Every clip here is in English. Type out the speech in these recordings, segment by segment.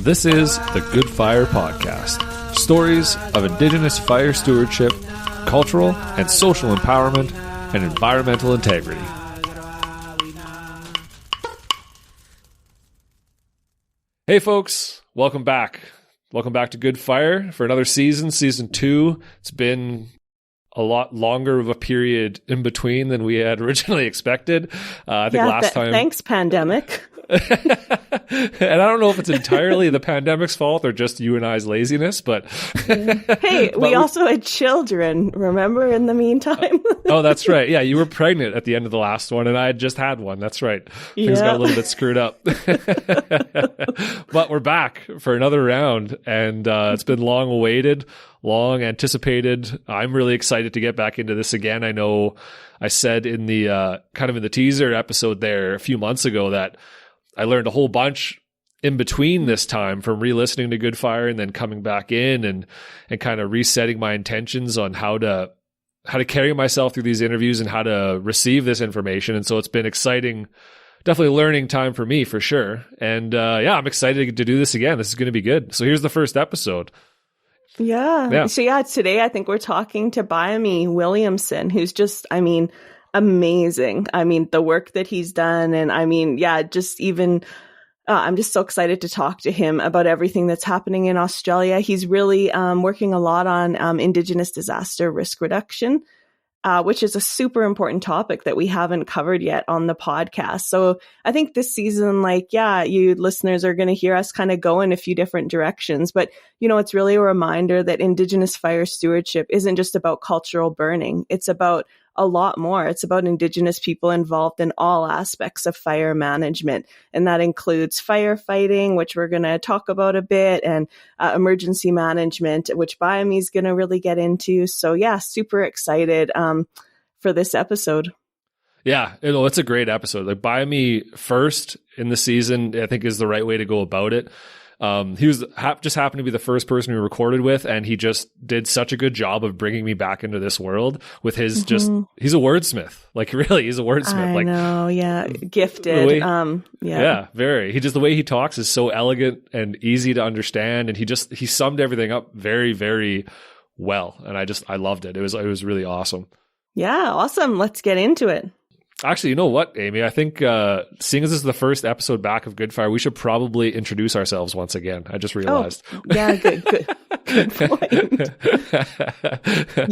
This is the Good Fire Podcast. Stories of Indigenous fire stewardship, cultural and social empowerment, and environmental integrity. Hey folks, welcome back. Welcome back to Good Fire for another season, season 2. It's been a lot longer of a period in between than we had originally expected. I think last time... Thanks, pandemic. And I don't know if it's entirely the pandemic's fault or just you and I's laziness, but... Hey, we also had children, remember, in the meantime? Oh, that's right. Yeah, you were pregnant at the end of the last one, and I had just had one. That's right. Things got a little bit screwed up. But we're back for another round, and it's been long awaited, long anticipated. I'm really excited to get back into this again. I know I said in the kind of in the teaser episode there a few months ago that I learned a whole bunch in between this time from re-listening to Good Fire and then coming back in and kind of resetting my intentions on how to carry myself through these interviews and how to receive this information. And so it's been exciting, definitely learning time for me for sure. And I'm excited to do this again. This is going to be good. So here's the first episode. Yeah. So today I think we're talking to Bhiamie Williamson, who's just, amazing. The work that he's done. And I'm just so excited to talk to him about everything that's happening in Australia. He's really working a lot on Indigenous disaster risk reduction, which is a super important topic that we haven't covered yet on the podcast. So I think this season, you listeners are going to hear us kind of go in a few different directions. But, it's really a reminder that Indigenous fire stewardship isn't just about cultural burning. It's about a lot more. It's about Indigenous people involved in all aspects of fire management. And that includes firefighting, which we're going to talk about a bit, and emergency management, which Bhiamie's going to really get into. So super excited for this episode. Yeah, it's a great episode. Like Bhiamie first in the season, I think is the right way to go about it. He was just happened to be the first person we recorded with, and he just did such a good job of bringing me back into this world with his he's a wordsmith. Like really, he's a wordsmith. I know, yeah. Gifted. Very. The way he talks is so elegant and easy to understand, and he summed everything up very, very well. And I loved it. It was really awesome. Yeah, awesome. Let's get into it. Actually, you know what, Amy? I think seeing as this is the first episode back of Good Fire, we should probably introduce ourselves once again. I just realized. Oh, yeah, good point.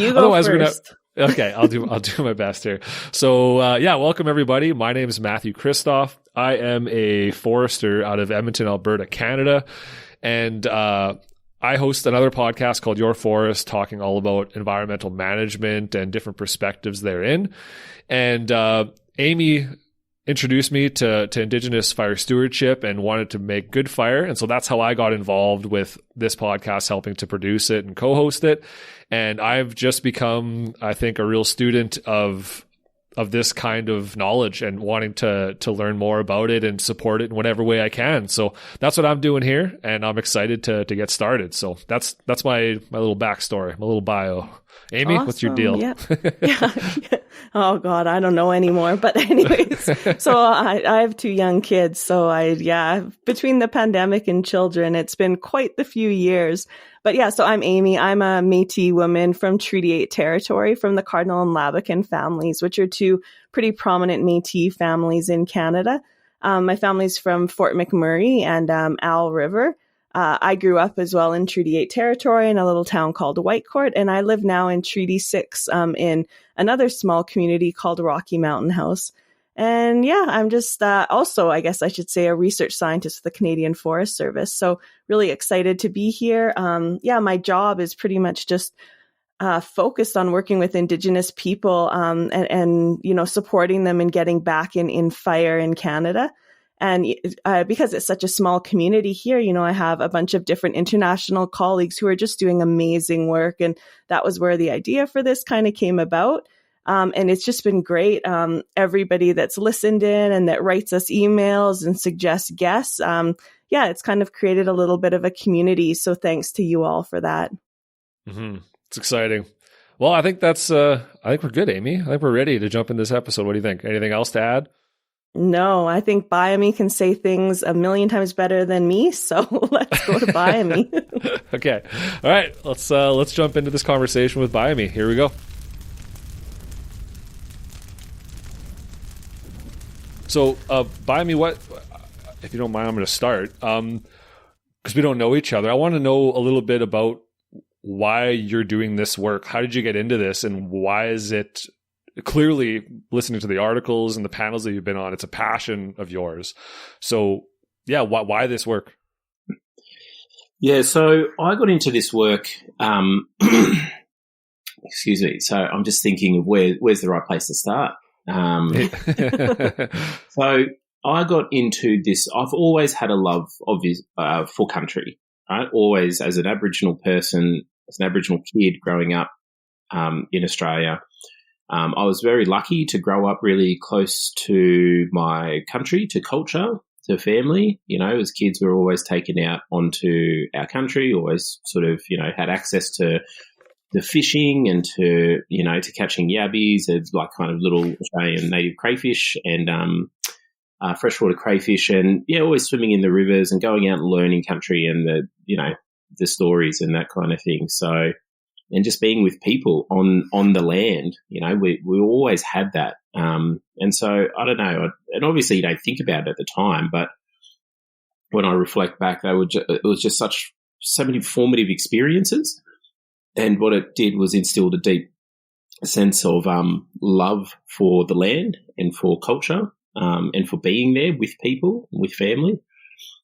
You go first. Okay, I'll do my best here. So, welcome everybody. My name is Matthew Kristoff. I am a forester out of Edmonton, Alberta, Canada, and I host another podcast called Your Forest, talking all about environmental management and different perspectives therein. And Amy introduced me to Indigenous fire stewardship and wanted to make Good Fire. And so that's how I got involved with this podcast, helping to produce it and co-host it. And I've just become, I think, a real student of this kind of knowledge and wanting to learn more about it and support it in whatever way I can. So that's what I'm doing here, and I'm excited to get started. So that's my little backstory, my little bio. Amy, awesome. What's your deal? Yeah. Oh God, I don't know anymore. But anyways, so I have 2 young kids. So between the pandemic and children, it's been quite the few years. But so I'm Amy. I'm a Métis woman from Treaty 8 territory, from the Cardinal and Labakan families, which are 2 pretty prominent Métis families in Canada. My family's from Fort McMurray and Owl River. I grew up as well in Treaty 8 territory in a little town called Whitecourt, and I live now in Treaty 6 in another small community called Rocky Mountain House. And I'm just also, I guess I should say, a research scientist with the Canadian Forest Service. So really excited to be here. My job is pretty much just focused on working with Indigenous people and supporting them in getting back in fire in Canada. And because it's such a small community here, I have a bunch of different international colleagues who are just doing amazing work. And that was where the idea for this kind of came about. And it's just been great. Everybody that's listened in and that writes us emails and suggests guests. It's kind of created a little bit of a community. So thanks to you all for that. Mm-hmm. It's exciting. Well, I think I think we're good, Amy. I think we're ready to jump in this episode. What do you think? Anything else to add? No, I think Bhiamie can say things a million times better than me. So let's go to Bhiamie. Okay. All right. Let's jump into this conversation with Bhiamie. Here we go. So, Bhiamie, what, if you don't mind, I'm going to start. Because we don't know each other. I want to know a little bit about why you're doing this work. How did you get into this, and why is it, clearly listening to the articles and the panels that you've been on, it's a passion of yours. So yeah, why this work? Yeah, so I got into this work, excuse me, so I'm just thinking of where's the right place to start. So I got into this, I've always had a love for country, right? Always, as an Aboriginal person, as an Aboriginal kid growing up in Australia, I was very lucky to grow up really close to my country, to culture, to family. You know, as kids, we were always taken out onto our country, always sort of, you know, had access to the fishing and to, you know, to catching yabbies, as like kind of little Australian native crayfish and freshwater crayfish, and yeah, always swimming in the rivers and going out and learning country and the, you know, the stories and that kind of thing. So, and just being with people on the land, you know, we always had that. And so I don't know, and obviously you don't think about it at the time, but when I reflect back, it was just so many formative experiences. And what it did was instilled a deep sense of love for the land and for culture, and for being there with people, with family.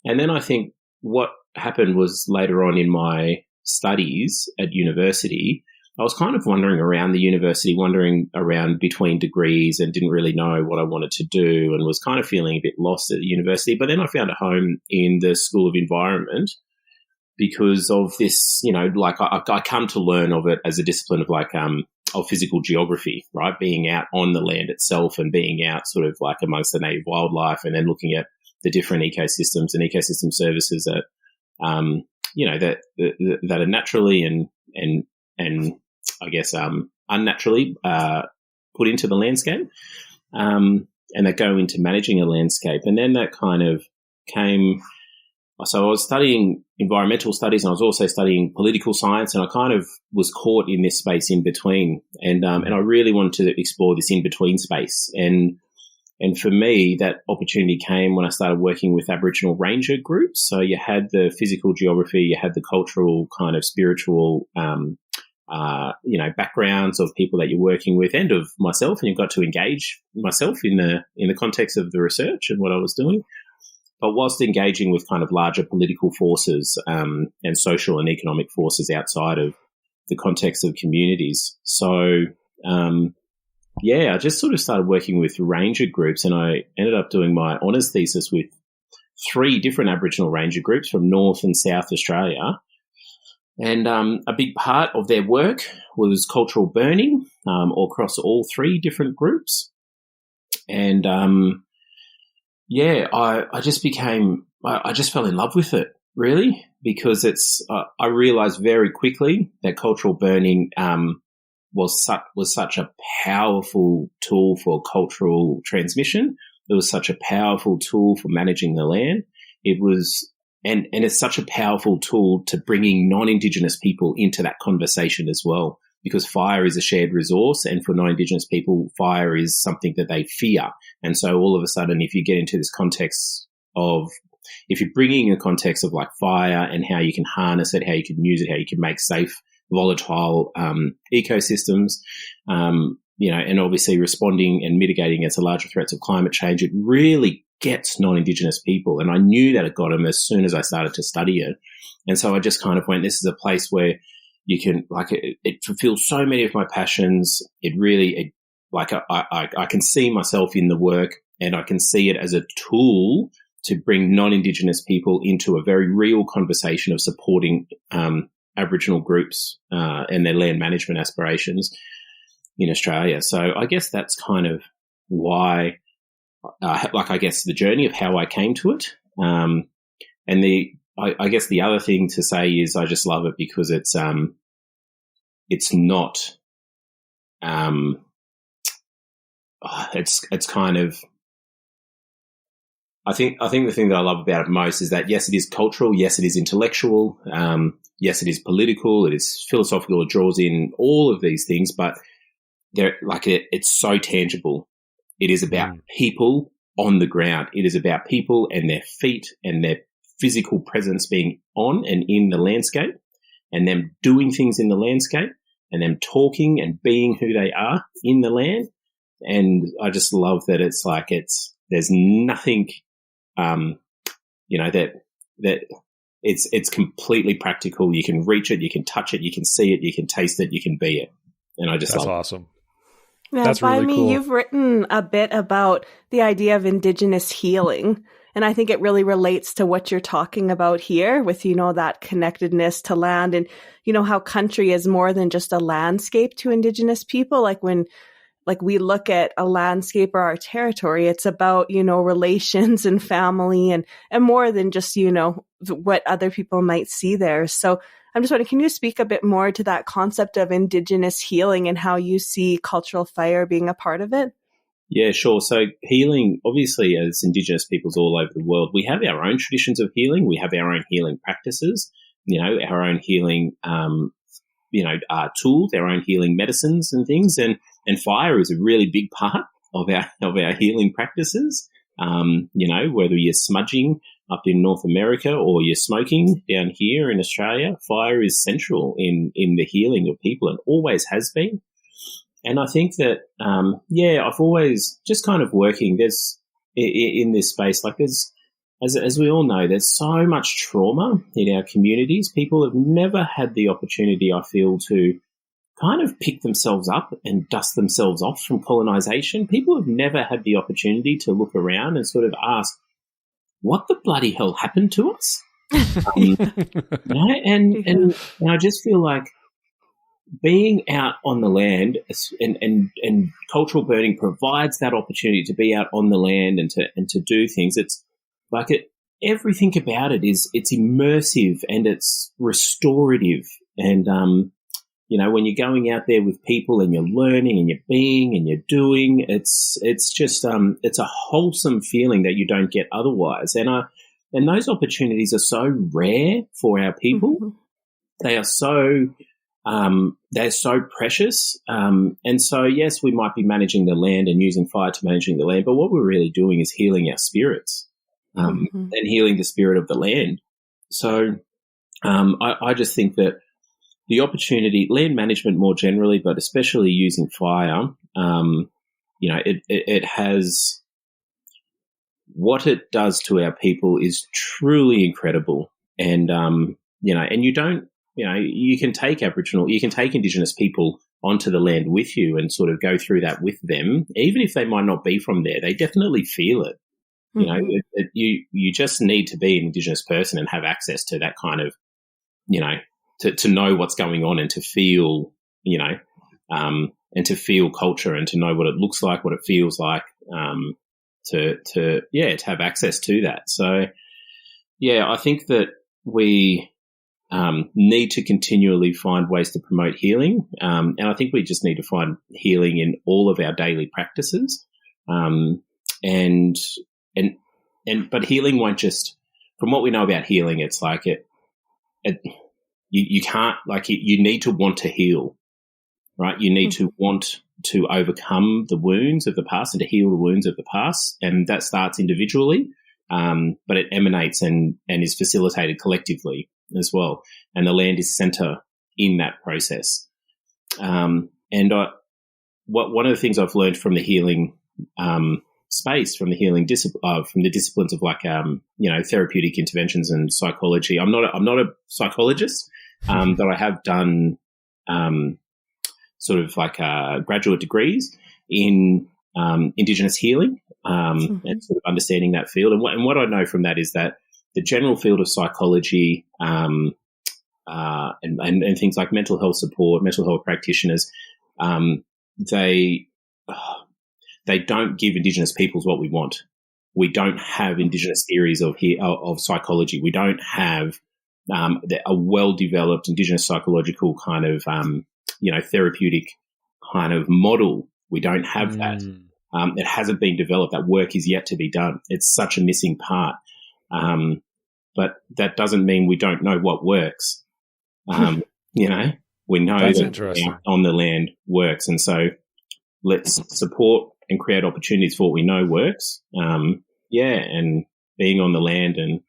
And then I think what happened was later on in my studies at university, I was kind of wandering around the university, wandering around between degrees, and didn't really know what I wanted to do, and was kind of feeling a bit lost at the university. But then I found a home in the School of Environment because of this, you know, like I come to learn of it as a discipline of like of physical geography, right? Being out on the land itself and being out sort of like amongst the native wildlife, and then looking at the different ecosystems and ecosystem services that you know, that are naturally and I guess unnaturally put into the landscape, and that go into managing a landscape. And then that kind of came. So I was studying environmental studies, and I was also studying political science, and I kind of was caught in this space in between, and I really wanted to explore this in between space. And for me, that opportunity came when I started working with Aboriginal ranger groups. So you had the physical geography, you had the cultural kind of spiritual, you know, backgrounds of people that you're working with, and of myself, and you got to engage myself in the context of the research and what I was doing. But whilst engaging with kind of larger political forces and social and economic forces outside of the context of communities. So, yeah, I just sort of started working with ranger groups, and I ended up doing my honours thesis with 3 different Aboriginal ranger groups from North and South Australia. And a big part of their work was cultural burning across all 3 different groups. And, yeah, I just fell in love with it, really, because I realised very quickly that cultural burning was such a powerful tool for cultural transmission. It was such a powerful tool for managing the land. It was, and it's such a powerful tool to bringing non-Indigenous people into that conversation as well, because fire is a shared resource, and for non-Indigenous people, fire is something that they fear. And so all of a sudden, if you get into this context of, if you're bringing a context of like fire and how you can harness it, how you can use it, how you can make safe, volatile ecosystems, you know, and obviously responding and mitigating against the larger threats of climate change, it really gets non-Indigenous people. And I knew that it got them as soon as I started to study it. And so I just kind of went, this is a place where you can, like, it fulfills so many of my passions. It really, like, I can see myself in the work, and I can see it as a tool to bring non-Indigenous people into a very real conversation of supporting Aboriginal groups and their land management aspirations in Australia. So I guess that's kind of why, like, I guess the journey of how I came to it. And I guess the other thing to say is I just love it because it's not, it's kind of, I think the thing that I love about it most is that, yes, it is cultural. Yes, it is intellectual. Yes, it is political. It is philosophical. It draws in all of these things, but it's so tangible. It is about people on the ground. It is about people and their feet and their physical presence being on and in the landscape, and them doing things in the landscape, and them talking and being who they are in the land. And I just love that there's nothing, that it's completely practical. You can reach it, you can touch it, you can see it, you can taste it, you can be it. And I just That's love awesome. Now, That's really cool. You've written a bit about the idea of Indigenous healing. And I think it really relates to what you're talking about here with, that connectedness to land and, how country is more than just a landscape to Indigenous people. Like when we look at a landscape or our territory, it's about, relations and family and more than just, what other people might see there. So I'm just wondering, can you speak a bit more to that concept of Indigenous healing and how you see cultural fire being a part of it? Yeah, sure. So healing, obviously, as Indigenous peoples all over the world, we have our own traditions of healing. We have our own healing practices, our own healing, tools, our own healing medicines and things. And fire is a really big part of our healing practices. Whether you're smudging up in North America or you're smoking down here in Australia, fire is central in the healing of people and always has been. And I think that, I've always just kind of working in this space, as we all know, there's so much trauma in our communities. People have never had the opportunity, I feel, to kind of pick themselves up and dust themselves off from colonization. People have never had the opportunity to look around and sort of ask, what the bloody hell happened to us? And I just feel like being out on the land and cultural burning provides that opportunity to be out on the land and to do things. It's like everything about it it's immersive and it's restorative. And, when you're going out there with people and you're learning and you're being and you're doing, it's just, it's a wholesome feeling that you don't get otherwise. And those opportunities are so rare for our people. Mm-hmm. They're so precious. And so, yes, we might be managing the land and using fire to managing the land, but what we're really doing is healing our spirits, and healing the spirit of the land. So, I just think that the opportunity, land management more generally, but especially using fire, it has, what it does to our people is truly incredible. And, and you don't, you can take Indigenous people onto the land with you and sort of go through that with them, even if they might not be from there. They definitely feel it. Mm-hmm. You just need to be an Indigenous person and have access to that kind of, to know what's going on and to feel, and to feel culture and to know what it looks like, what it feels like, to have access to that. So, I think that we need to continually find ways to promote healing, and I think we just need to find healing in all of our daily practices, but healing won't just, from what we know about healing, it's like you can't, you need to want to heal, right? You need to want to overcome the wounds of the past and to heal the wounds of the past, and that starts individually, but it emanates and is facilitated collectively as well. And the land is center in that process. One of the things I've learned from the healing space, from the healing from the disciplines of therapeutic interventions and psychology. I'm not a psychologist, but I have done graduate degrees in Indigenous healing and sort of understanding that field. And what I know from that is that the general field of psychology and things like mental health support, mental health practitioners, they don't give Indigenous peoples what we want. We don't have Indigenous theories of psychology. We don't have a well-developed Indigenous psychological kind of, therapeutic kind of model. We don't have that. It hasn't been developed. That work is yet to be done. It's such a missing part. But that doesn't mean we don't know what works. You know, we know that on the land works. And so let's support and create opportunities for what we know works. And being on the land and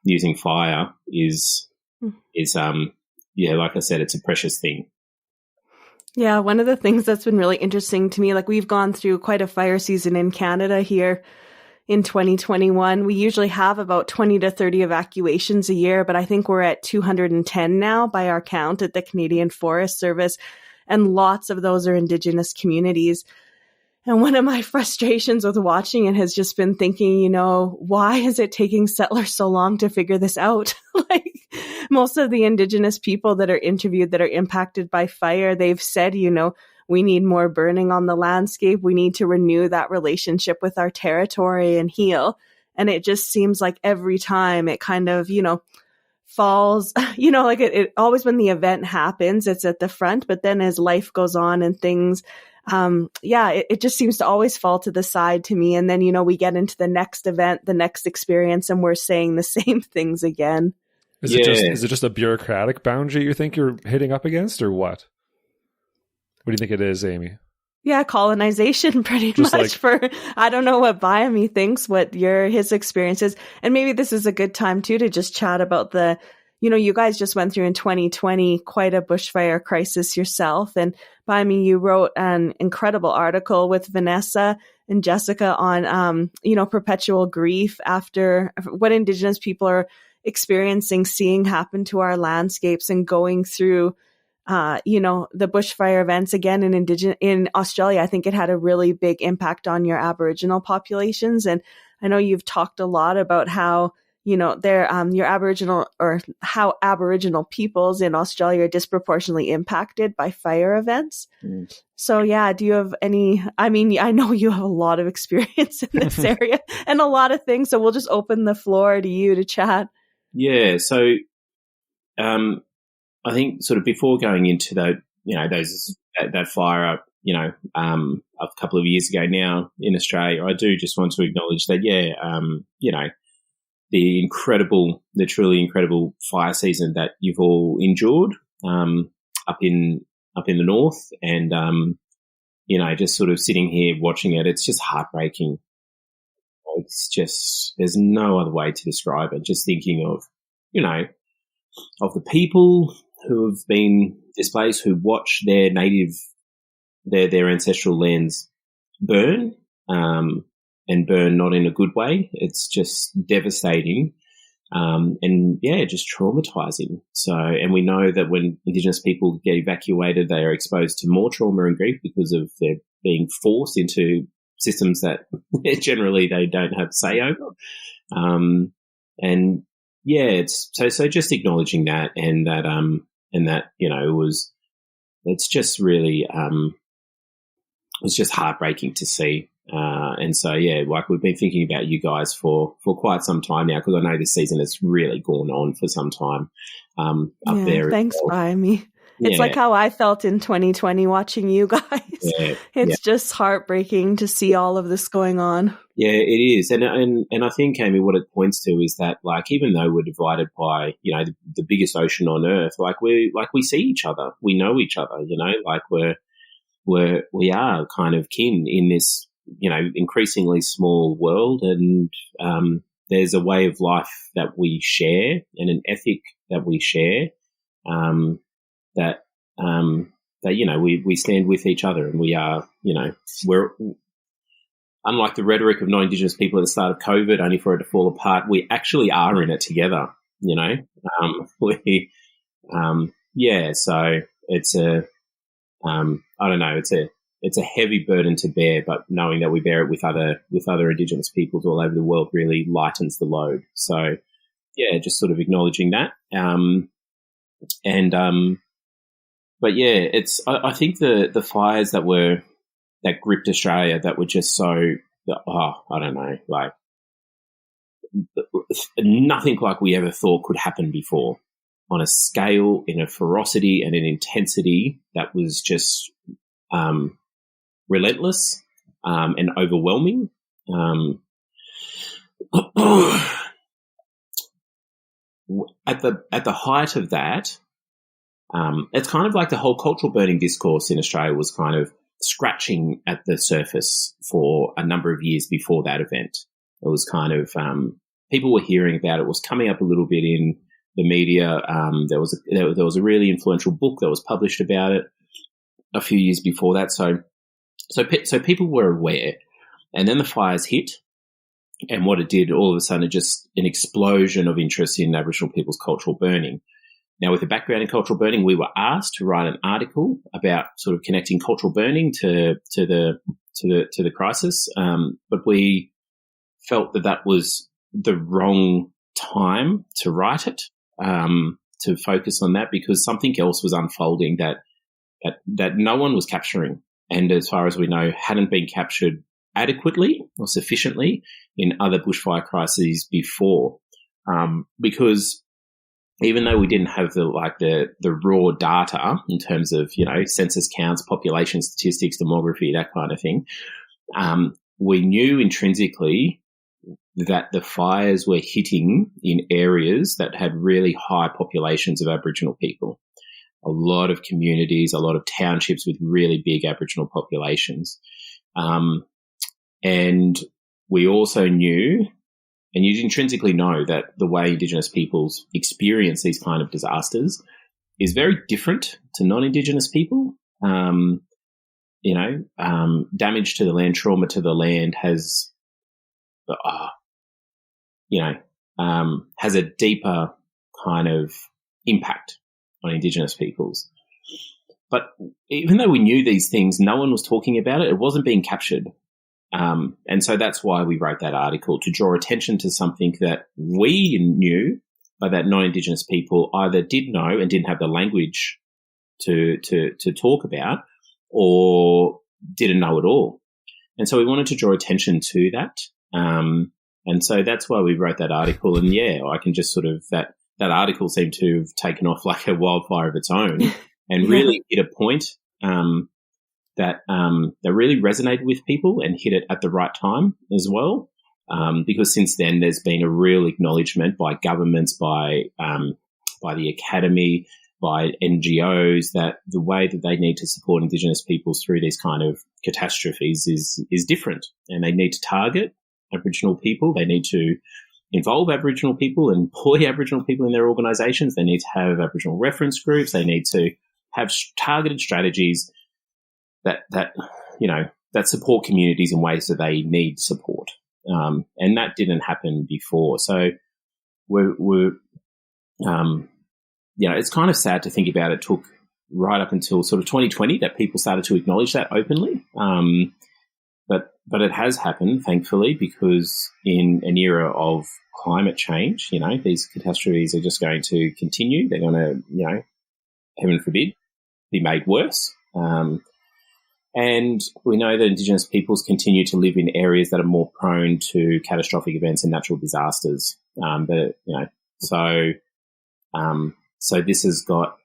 using fire is like I said, it's a precious thing. Yeah, one of the things that's been really interesting to me, like we've gone through quite a fire season in Canada here in 2021. We usually have about 20 to 30 evacuations a year, but I think we're at 210 now by our count at the Canadian Forest Service, and lots of those are Indigenous communities. And one of my frustrations with watching it has just been thinking, you know, why is it taking settlers so long to figure this out? Like most of the Indigenous people that are interviewed that are impacted by fire, they've said, you know, we need more burning on the landscape. We need to renew that relationship with our territory and heal. And it just seems like every time it kind of, you know, falls, you know, like it always when the event happens, it's at the front, but then as life goes on and things, it just seems to always fall to the side to me. And then, you know, we get into the next event, the next experience, and we're saying the same things again. Is it just a bureaucratic boundary you think you're hitting up against, or what? What do you think it is, Amy? Yeah, colonization pretty much I don't know what Bhiamie thinks, what his experience is. And maybe this is a good time too to just chat about you guys just went through in 2020 quite a bushfire crisis yourself. And Bhiamie, you wrote an incredible article with Vanessa and Jessica on, perpetual grief after what Indigenous people are experiencing, seeing happen to our landscapes and going through, the bushfire events again in Australia. I think it had a really big impact on your Aboriginal populations. And I know you've talked a lot about how, you know, your Aboriginal or how Aboriginal peoples in Australia are disproportionately impacted by fire events. Mm. So yeah, do you have I know you have a lot of experience in this area and a lot of things. So we'll just open the floor to you to chat. Yeah. So, I think sort of before going into that fire up, a couple of years ago now in Australia, I do just want to acknowledge that, the truly incredible fire season that you've all endured up in the north, and just sort of sitting here watching it, it's just heartbreaking. It's just, there's no other way to describe it. Just thinking of of the people who have been displaced, who watch their ancestral lands burn, and burn not in a good way. It's just devastating, just traumatizing. So, and we know that when Indigenous people get evacuated, they are exposed to more trauma and grief because of their being forced into systems that generally they don't have say over. It's so just acknowledging that, and that it's just really it was just heartbreaking to see. Like we've been thinking about you guys for quite some time now, because I know this season has really gone on for some time up there. Thanks, Bhiamie. It's like how I felt in 2020 watching you guys. It's just heartbreaking to see all of this going on. Yeah, it is. And I think, Amy, what it points to is that, like, even though we're divided by, the biggest ocean on earth, we see each other. We know each other, like we are kind of kin in this, increasingly small world. And there's a way of life that we share and an ethic that we share, we stand with each other, and we are, we're, unlike the rhetoric of non-Indigenous people at the start of COVID, only for it to fall apart, we actually are in it together, so it's I don't know, it's a heavy burden to bear, but knowing that we bear it with other Indigenous peoples all over the world really lightens the load. So, just sort of acknowledging that. I think the fires that gripped Australia that were just so, I don't know, like nothing like we ever thought could happen before, on a scale, in a ferocity and an intensity that was just relentless. and overwhelming. At the height of that, it's kind of like the whole cultural burning discourse in Australia was kind of scratching at the surface for a number of years before that event. It was kind of people were hearing about it. It was coming up a little bit in the media. There was a really influential book that was published about it a few years before that. So people were aware, and then the fires hit. And what it did, all of a sudden, just an explosion of interest in Aboriginal people's cultural burning. Now, with a background in cultural burning, we were asked to write an article about sort of connecting cultural burning to the crisis, but we felt that was the wrong time to write it, to focus on that, because something else was unfolding that no one was capturing, and as far as we know, hadn't been captured adequately or sufficiently in other bushfire crises before, because even though we didn't have the raw data in terms of, census counts, population statistics, demography, that kind of thing, we knew intrinsically that the fires were hitting in areas that had really high populations of Aboriginal people. A lot of communities, a lot of townships with really big Aboriginal populations. And we also knew, and you intrinsically know, that the way Indigenous peoples experience these kind of disasters is very different to non-Indigenous people. Damage to the land, trauma to the land has a deeper kind of impact on Indigenous peoples. But even though we knew these things, no one was talking about it. It wasn't being captured. And so that's why we wrote that article, to draw attention to something that we knew, but that non-Indigenous people either did know and didn't have the language to talk about, or didn't know at all. And so we wanted to draw attention to that. And so that's why we wrote that article. And I can just sort of, that article seemed to have taken off like a wildfire of its own and really hit a point that really resonated with people and hit it at the right time as well. Because since then there's been a real acknowledgement by governments, by the academy, by NGOs, that the way that they need to support Indigenous peoples through these kind of catastrophes is different, and they need to target Aboriginal people. They need to involve Aboriginal people and employ Aboriginal people in their organisations. They need to have Aboriginal reference groups. They need to have targeted strategies that support communities in ways that they need support. And that didn't happen before. So it's kind of sad to think about. It took right up until sort of 2020 that people started to acknowledge that openly. But it has happened, thankfully, because in an era of climate change, these catastrophes are just going to continue. They're going to, heaven forbid, be made worse. And we know that Indigenous peoples continue to live in areas that are more prone to catastrophic events and natural disasters. So this has got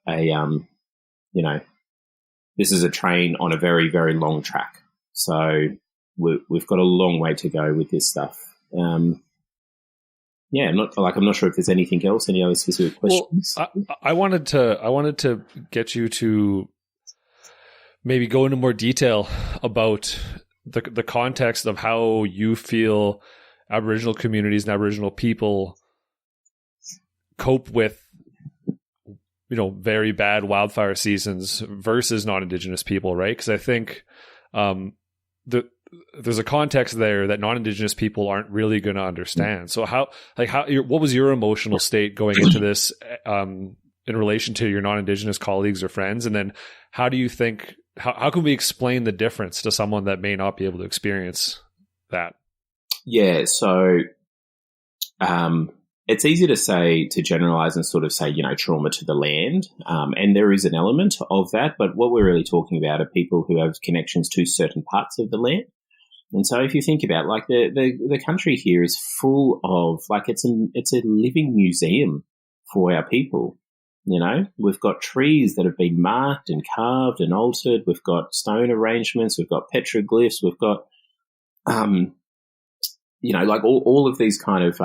this is a train on a very, very long track. So we've got a long way to go with this stuff. I'm not sure if there's anything else, any other specific questions. Well, I wanted to get you to maybe go into more detail about the context of how you feel Aboriginal communities and Aboriginal people cope with, very bad wildfire seasons versus non-Indigenous people, right? Because I think there's a context there that non-Indigenous people aren't really going to understand. So what was your emotional state going into this in relation to your non-Indigenous colleagues or friends? And then how do you think, how can we explain the difference to someone that may not be able to experience that? Yeah, so it's easy to generalize and sort of say, trauma to the land. And there is an element of that, but what we're really talking about are people who have connections to certain parts of the land. And so if you think about, the country here is full of, it's a living museum for our people. We've got trees that have been marked and carved and altered. We've got stone arrangements. We've got petroglyphs. We've got like all of these kind of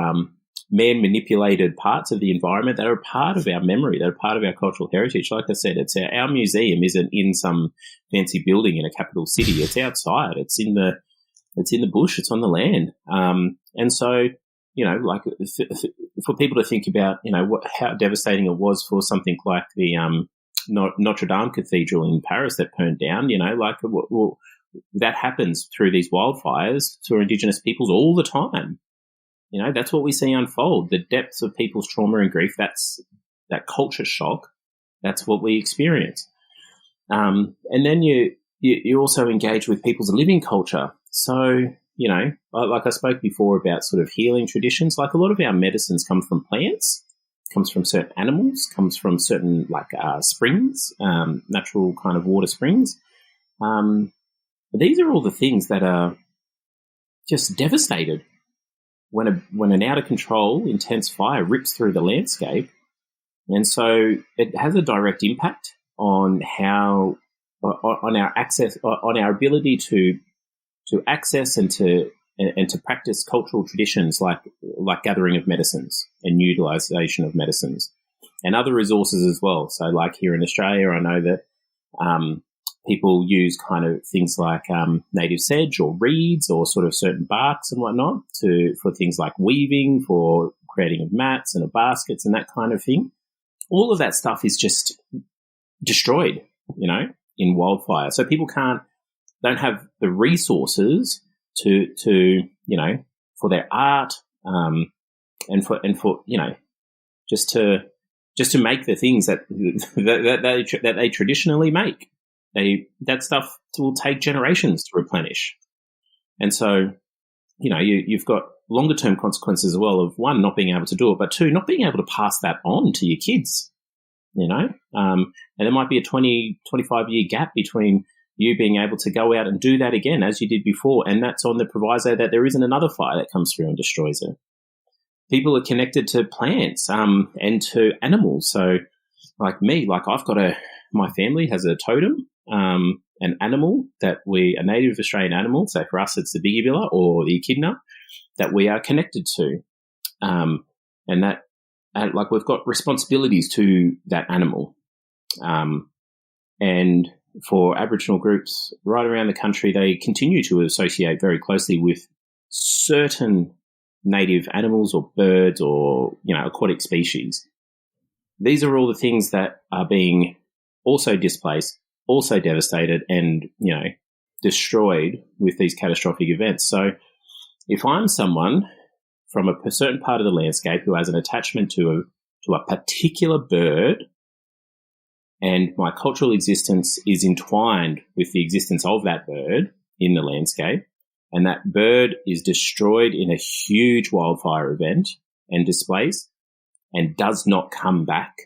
man-manipulated parts of the environment that are part of our memory, that are part of our cultural heritage. Like I said, it's our museum isn't in some fancy building in a capital city. It's outside. It's in the bush. It's on the land. And so, like for people to think about, how devastating it was for something like the Notre Dame Cathedral in Paris that burned down, that happens through these wildfires to Indigenous peoples all the time. That's what we see unfold. The depths of people's trauma and grief, that's that culture shock. That's what we experience. And then you also engage with people's living culture. So, like I spoke before about sort of healing traditions, like a lot of our medicines come from plants, comes from certain animals, comes from certain springs, natural kind of water springs. These are all the things that are just devastated when an out of control, intense fire rips through the landscape. And so it has a direct impact on on our access, on our ability to access and to practice cultural traditions like gathering of medicines and utilization of medicines and other resources as well. So like here in Australia, I know that people use kind of things like native sedge or reeds or sort of certain barks and whatnot for things like weaving, for creating of mats and of baskets and that kind of thing. All of that stuff is just destroyed, in wildfire. So people don't have the resources to for their art and for just to make the things that they traditionally make. That stuff will take generations to replenish. And so, you've got longer term consequences as well of one, not being able to do it, but two, not being able to pass that on to your kids, and there might be a 20, 25 year gap between you being able to go out and do that again as you did before. And that's on the proviso that there isn't another fire that comes through and destroys it. People are connected to plants, and to animals. So like me, my family has a totem, an animal a native Australian animal. So for us, it's the bigibilla or the echidna that we are connected to. And we've got responsibilities to that animal. And for Aboriginal groups right around the country, they continue to associate very closely with certain native animals or birds or, aquatic species. These are all the things that are being also displaced, also devastated and, destroyed with these catastrophic events. So if I'm someone from a certain part of the landscape who has an attachment to a particular bird, and my cultural existence is entwined with the existence of that bird in the landscape, and that bird is destroyed in a huge wildfire event and displaced and does not come back,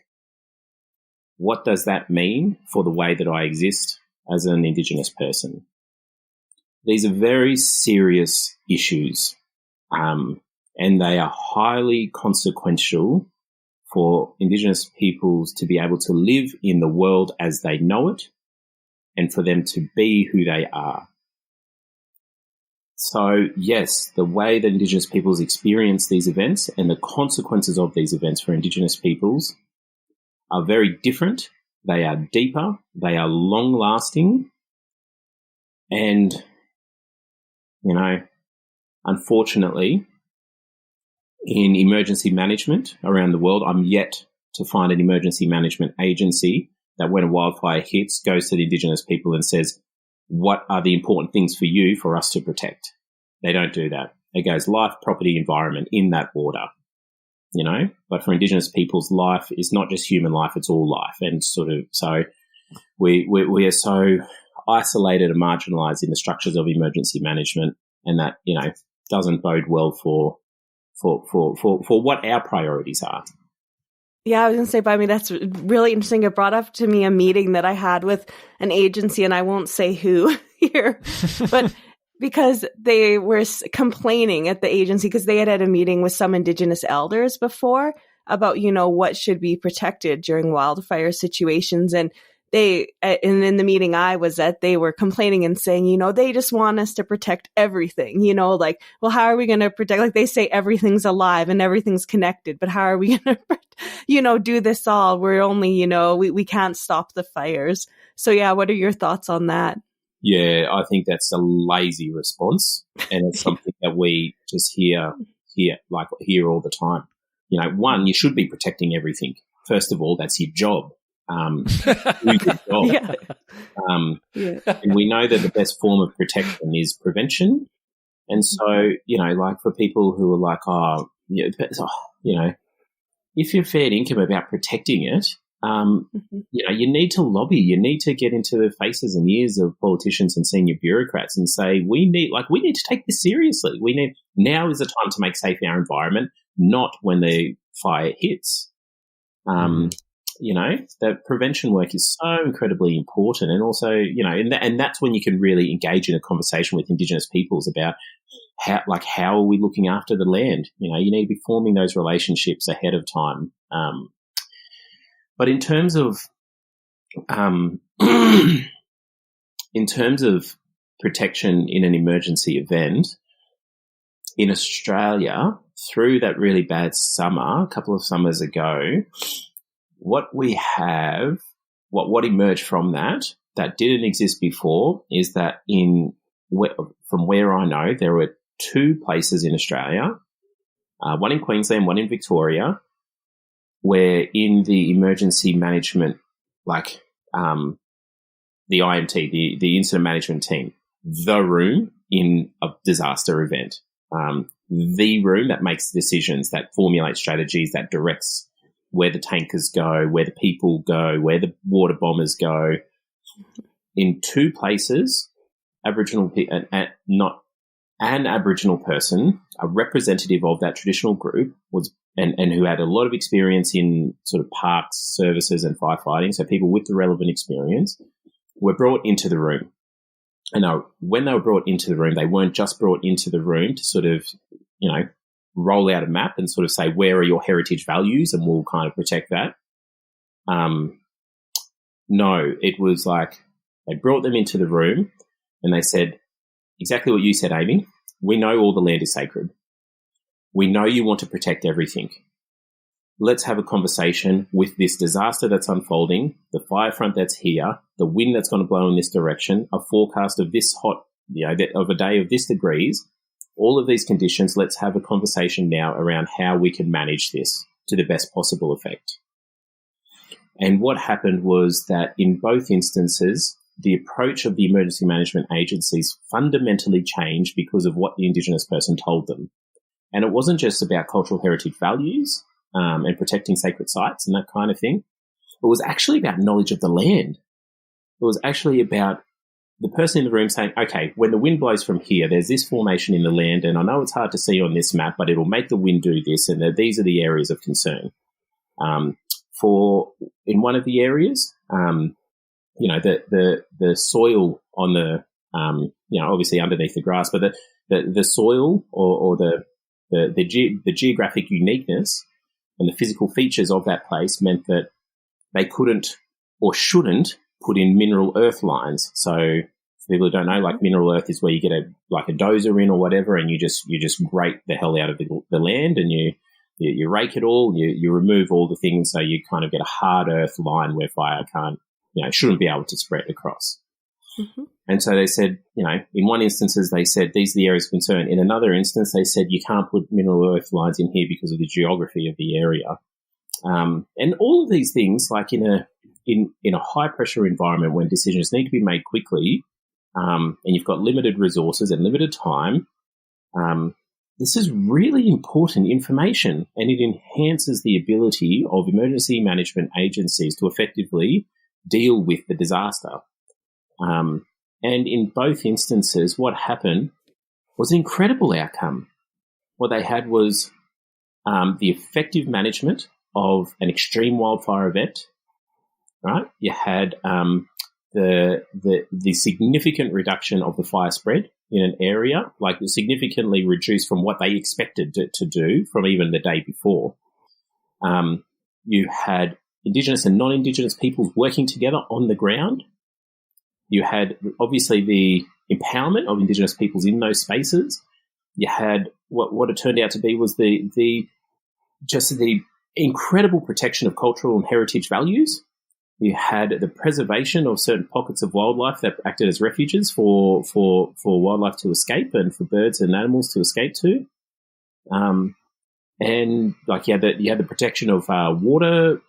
what does that mean for the way that I exist as an Indigenous person? These are very serious issues, and they are highly consequential for Indigenous peoples to be able to live in the world as they know it and for them to be who they are. So, yes, the way that Indigenous peoples experience these events and the consequences of these events for Indigenous peoples are very different. They are deeper. They are long-lasting. And, unfortunately, in emergency management around the world, I'm yet to find an emergency management agency that when a wildfire hits goes to the Indigenous people and says, what are the important things for you for us to protect? They don't do that. It goes life, property, environment in that order, But for Indigenous people's life is not just human life, it's all life. And so we are so isolated and marginalised in the structures of emergency management, and that, doesn't bode well for what our priorities are. Yeah, I was going to say, Bhiamie, that's really interesting. It brought up to me a meeting that I had with an agency, and I won't say who here, but because they were complaining at the agency because they had a meeting with some Indigenous elders before about, what should be protected during wildfire situations. And and in the meeting I was at, they were complaining and saying, you know, they just want us to protect everything, you know, like, well, how are we going to protect, like they say everything's alive and everything's connected, but how are we going to, you know, do this all? We're only, you know, we can't stop the fires. So yeah, what are your thoughts on that? Yeah, I think that's a lazy response, and it's something that we just hear all the time. You know, one, you should be protecting everything. First of all, that's your job. Do your job. Yeah. And we know that the best form of protection is prevention. And so, you know, like for people who are like, you know, if you're fair income about protecting it, you know, you need to lobby. You need to get into the faces and ears of politicians and senior bureaucrats and say, we need to take this seriously. Now is the time to make safe our environment, not when the fire hits. You know, that prevention work is so incredibly important. And also, you know, and that's when you can really engage in a conversation with Indigenous peoples about how are we looking after the land? You know, you need to be forming those relationships ahead of time. But in terms of protection in an emergency event in Australia, through that really bad summer, a couple of summers ago, what emerged from that didn't exist before is that from where I know, there were two places in Australia, one in Queensland, one in Victoria, where in the emergency management, like the IMT, the incident management team, the room in a disaster event, the room that makes decisions, that formulates strategies, that directs where the tankers go, where the people go, where the water bombers go. In two places, Aboriginal not an Aboriginal person, a representative of that traditional group was, and who had a lot of experience in sort of parks, services and firefighting, so people with the relevant experience, were brought into the room. And when they were brought into the room, they weren't just brought into the room to sort of, you know, roll out a map and sort of say, where are your heritage values, and we'll kind of protect that. No, it was like they brought them into the room and they said exactly what you said, Amy. We know all the land is sacred. We know you want to protect everything. Let's have a conversation with this disaster that's unfolding, the fire front that's here, the wind that's going to blow in this direction, a forecast of this hot, you know, of a day of this degrees, all of these conditions. Let's have a conversation now around how we can manage this to the best possible effect. And what happened was that in both instances, the approach of the emergency management agencies fundamentally changed because of what the Indigenous person told them. And it wasn't just about cultural heritage values and protecting sacred sites and that kind of thing. It was actually about knowledge of the land. It was actually about the person in the room saying, okay, when the wind blows from here, there's this formation in the land, and I know it's hard to see on this map, but it'll make the wind do this, and these are the areas of concern. In one of the areas, you know, the soil on the, you know, obviously underneath the grass, but the soil or the geographic uniqueness and the physical features of that place meant that they couldn't or shouldn't put in mineral earth lines. So for people who don't know, like mineral earth is where you get a dozer in or whatever, and you just grate the hell out of the land, and you rake it all, you remove all the things, so you kind of get a hard earth line where fire shouldn't be able to spread across. Mm-hmm. And so they said, you know, in one instances they said these are the areas of concern. In another instance they said you can't put mineral earth lines in here because of the geography of the area. And all of these things, like in a high pressure environment when decisions need to be made quickly, and you've got limited resources and limited time, this is really important information, and it enhances the ability of emergency management agencies to effectively deal with the disaster. And in both instances, what happened was an incredible outcome. What they had was the effective management of an extreme wildfire event. Right? You had the significant reduction of the fire spread in an area, like significantly reduced from what they expected to do from even the day before. You had Indigenous and non-Indigenous peoples working together on the ground. You had, obviously, the empowerment of Indigenous peoples in those spaces. You had what it turned out to be was the incredible protection of cultural and heritage values. You had the preservation of certain pockets of wildlife that acted as refuges for wildlife to escape and for birds and animals to escape to. And like you had the protection of water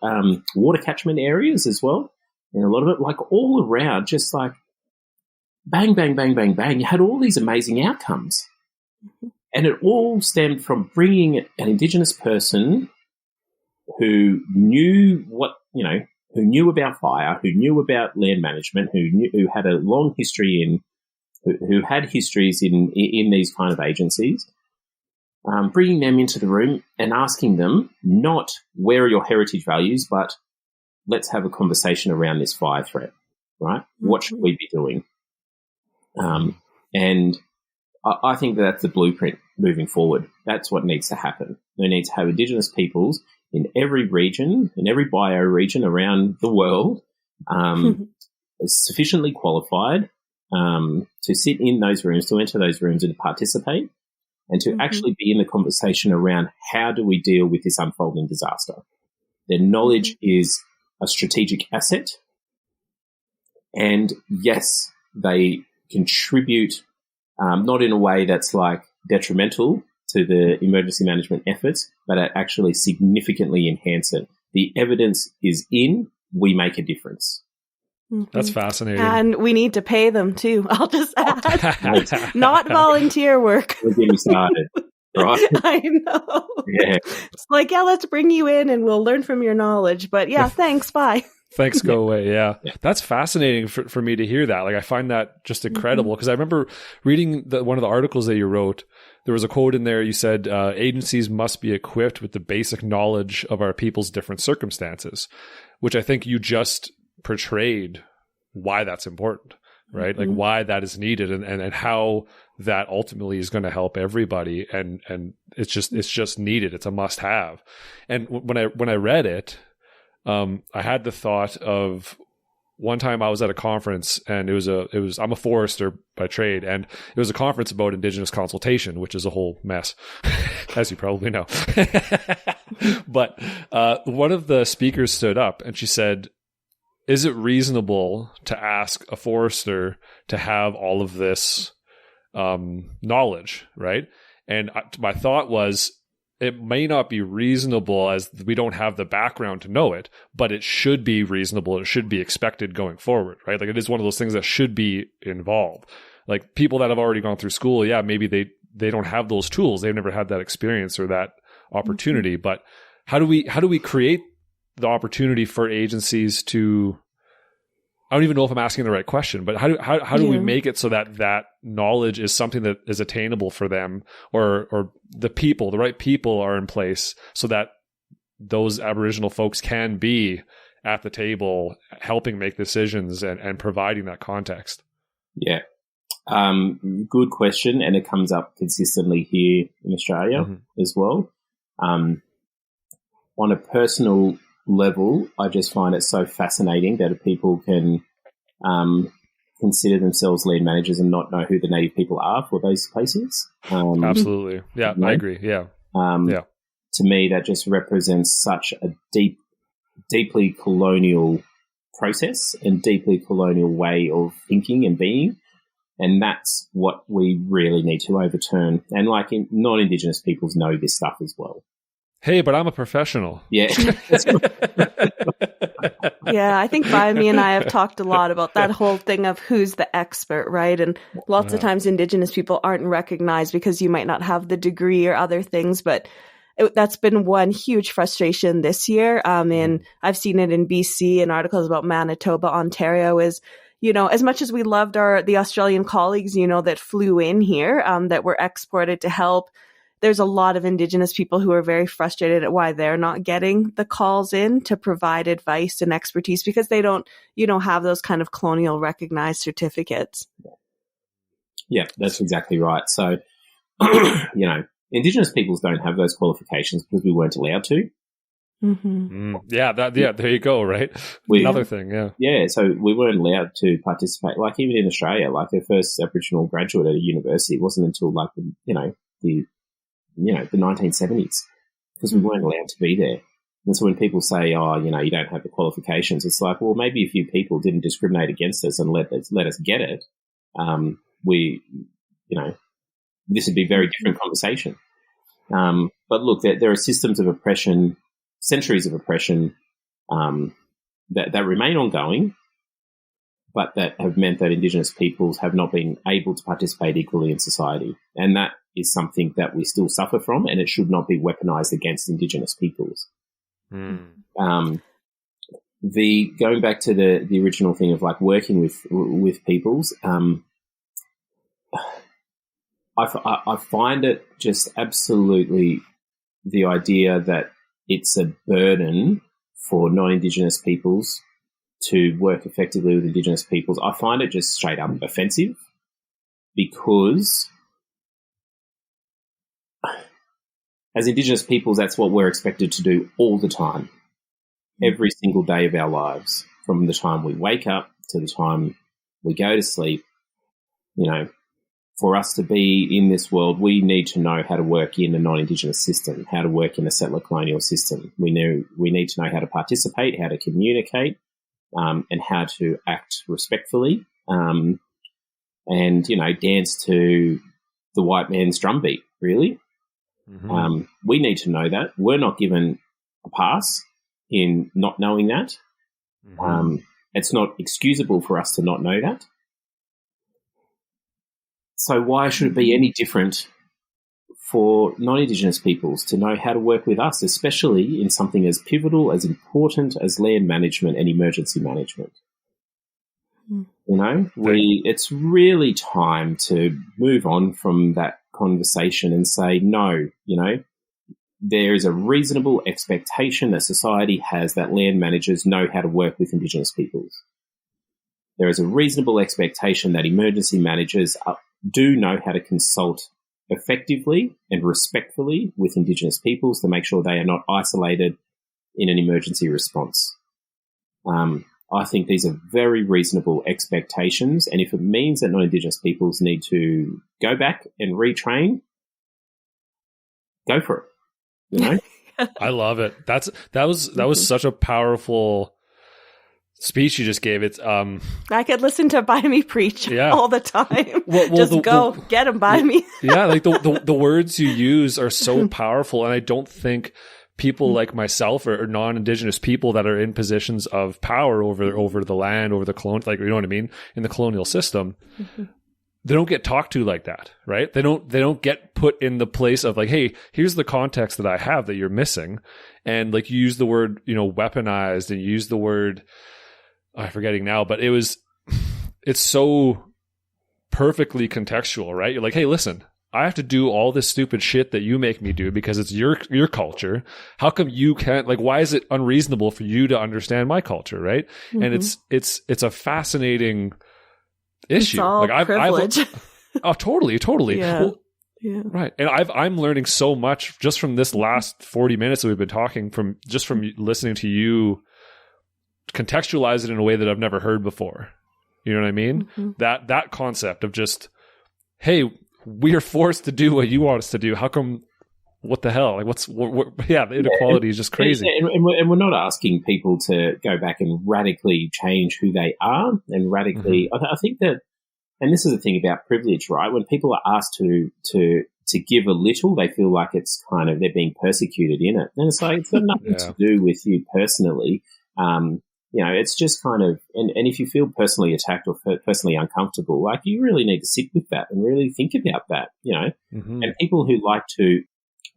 catchment areas as well. And a lot of it, like all around, just like bang, bang, bang, bang, bang. You had all these amazing outcomes. And it all stemmed from bringing an Indigenous person who knew who knew about fire, who knew about land management, who had a long history who had histories in these kind of agencies, bringing them into the room and asking them not where are your heritage values, but let's have a conversation around this fire threat, right? What should we be doing? And I think that's the blueprint moving forward. That's what needs to happen. We need to have Indigenous peoples in every region, in every bioregion around the world, sufficiently qualified to sit in those rooms, to enter those rooms and participate, and to actually be in the conversation around how do we deal with this unfolding disaster. Their knowledge is a strategic asset, and yes, they contribute, not in a way that's like detrimental to the emergency management efforts, but it actually significantly enhance it. The evidence is in, we make a difference. That's fascinating. And we need to pay them too. I'll just add, not volunteer work. We're getting started, right? I know. Yeah. It's like, yeah, let's bring you in and we'll learn from your knowledge. But yeah, thanks, bye. Thanks, go away. Yeah. That's fascinating for me to hear that. Like, I find that just incredible because I remember reading one of the articles that you wrote. There was a quote in there. You said, agencies must be equipped with the basic knowledge of our people's different circumstances, which I think you just portrayed why that's important, right? Like why that is needed and how that ultimately is going to help everybody. And it's just needed. It's a must have. And when I read it, I had the thought of one time I was at a conference and I'm a forester by trade, and it was a conference about Indigenous consultation, which is a whole mess, as you probably know. But one of the speakers stood up and she said, is it reasonable to ask a forester to have all of this knowledge, right? And my thought was, it may not be reasonable as we don't have the background to know it, but it should be reasonable. It should be expected going forward, right? Like it is one of those things that should be involved. Like people that have already gone through school, yeah, maybe they don't have those tools. They've never had that experience or that opportunity. But how do we create the opportunity for agencies to, I don't even know if I'm asking the right question, but how do we make it so that knowledge is something that is attainable for them, or the right people are in place so that those Aboriginal folks can be at the table helping make decisions and providing that context? Yeah. Good question. And it comes up consistently here in Australia as well. On a personal level, I just find it so fascinating that people can consider themselves land managers and not know who the native people are for those places. Absolutely. Yeah, I agree. Yeah. To me, that just represents such a deeply colonial process and deeply colonial way of thinking and being. And that's what we really need to overturn. And like non-Indigenous peoples know this stuff as well. Hey, but I'm a professional. Yeah. Yeah, I think Bhiamie and I have talked a lot about that whole thing of who's the expert, right? And lots of times Indigenous people aren't recognized because you might not have the degree or other things, but that's been one huge frustration this year. And I've seen it in BC and articles about Manitoba, Ontario is, as much as we loved the Australian colleagues, that flew in here, that were exported to help, there's a lot of Indigenous people who are very frustrated at why they're not getting the calls in to provide advice and expertise because they don't, have those kind of colonial recognized certificates. Yeah, that's exactly right. So, Indigenous peoples don't have those qualifications because we weren't allowed to. Yeah, there you go, right? Another thing, yeah. Yeah, so we weren't allowed to participate. Like even in Australia, like the first Aboriginal graduate at a university wasn't until like the 1970s, because we weren't allowed to be there. And so when people say, "Oh, you don't have the qualifications," it's like, well, maybe if you people didn't discriminate against us and let us get it, this would be a very different conversation. But look, there are systems of oppression, centuries of oppression that remain ongoing, but that have meant that Indigenous peoples have not been able to participate equally in society. And that is something that we still suffer from, and it should not be weaponized against Indigenous peoples. Going back to the original thing of like working with peoples, I find it just absolutely the idea that it's a burden for non-Indigenous peoples to work effectively with Indigenous peoples. I find it just straight up offensive, because as Indigenous peoples, that's what we're expected to do all the time, every single day of our lives, from the time we wake up to the time we go to sleep. For us to be in this world, we need to know how to work in a non-Indigenous system, how to work in a settler colonial system. We need to know how to participate, how to communicate, and how to act respectfully, and dance to the white man's drumbeat, really. We need to know that. We're not given a pass in not knowing that. It's not excusable for us to not know that. So why should it be any different for non-Indigenous peoples to know how to work with us, especially in something as pivotal, as important as land management and emergency management? It's really time to move on from that conversation and say, no, there is a reasonable expectation that society has that land managers know how to work with Indigenous peoples. There is a reasonable expectation that emergency managers do know how to consult effectively and respectfully with Indigenous peoples to make sure they are not isolated in an emergency response. I think these are very reasonable expectations, and if it means that non-Indigenous peoples need to go back and retrain, go for it. I love it. That was such a powerful speech you just gave. It's I could listen to Bhiamie preach all the time. Get him, Bhiamie. Yeah, like the words you use are so powerful, and I don't think people like myself or non-Indigenous people that are in positions of power over the land, over the in the colonial system, they don't get talked to like that, right? They don't get put in the place of like, hey, here's the context that I have that you're missing, and like you use the word weaponized, and you use the word, I'm forgetting now, but it's so perfectly contextual, right? You're like, hey, listen, I have to do all this stupid shit that you make me do because it's your culture. How come you can't, like, why is it unreasonable for you to understand my culture, right? And it's a fascinating issue. It's all like privilege. Totally. Yeah. Well, right. And I'm learning so much just from this last 40 minutes that we've been talking, from listening to you contextualize it in a way that I've never heard before. You know what I mean? That concept of just, hey, we are forced to do what you want us to do. How come? What the hell? Like, the inequality is just crazy. And we're not asking people to go back and radically change who they are, and radically. I think that, and this is the thing about privilege, right? When people are asked to give a little, they feel like it's kind of they're being persecuted in it, and it's like it's got nothing to do with you personally. It's just kind of, and if you feel personally attacked or personally uncomfortable, like you really need to sit with that and really think about that, And people who like to,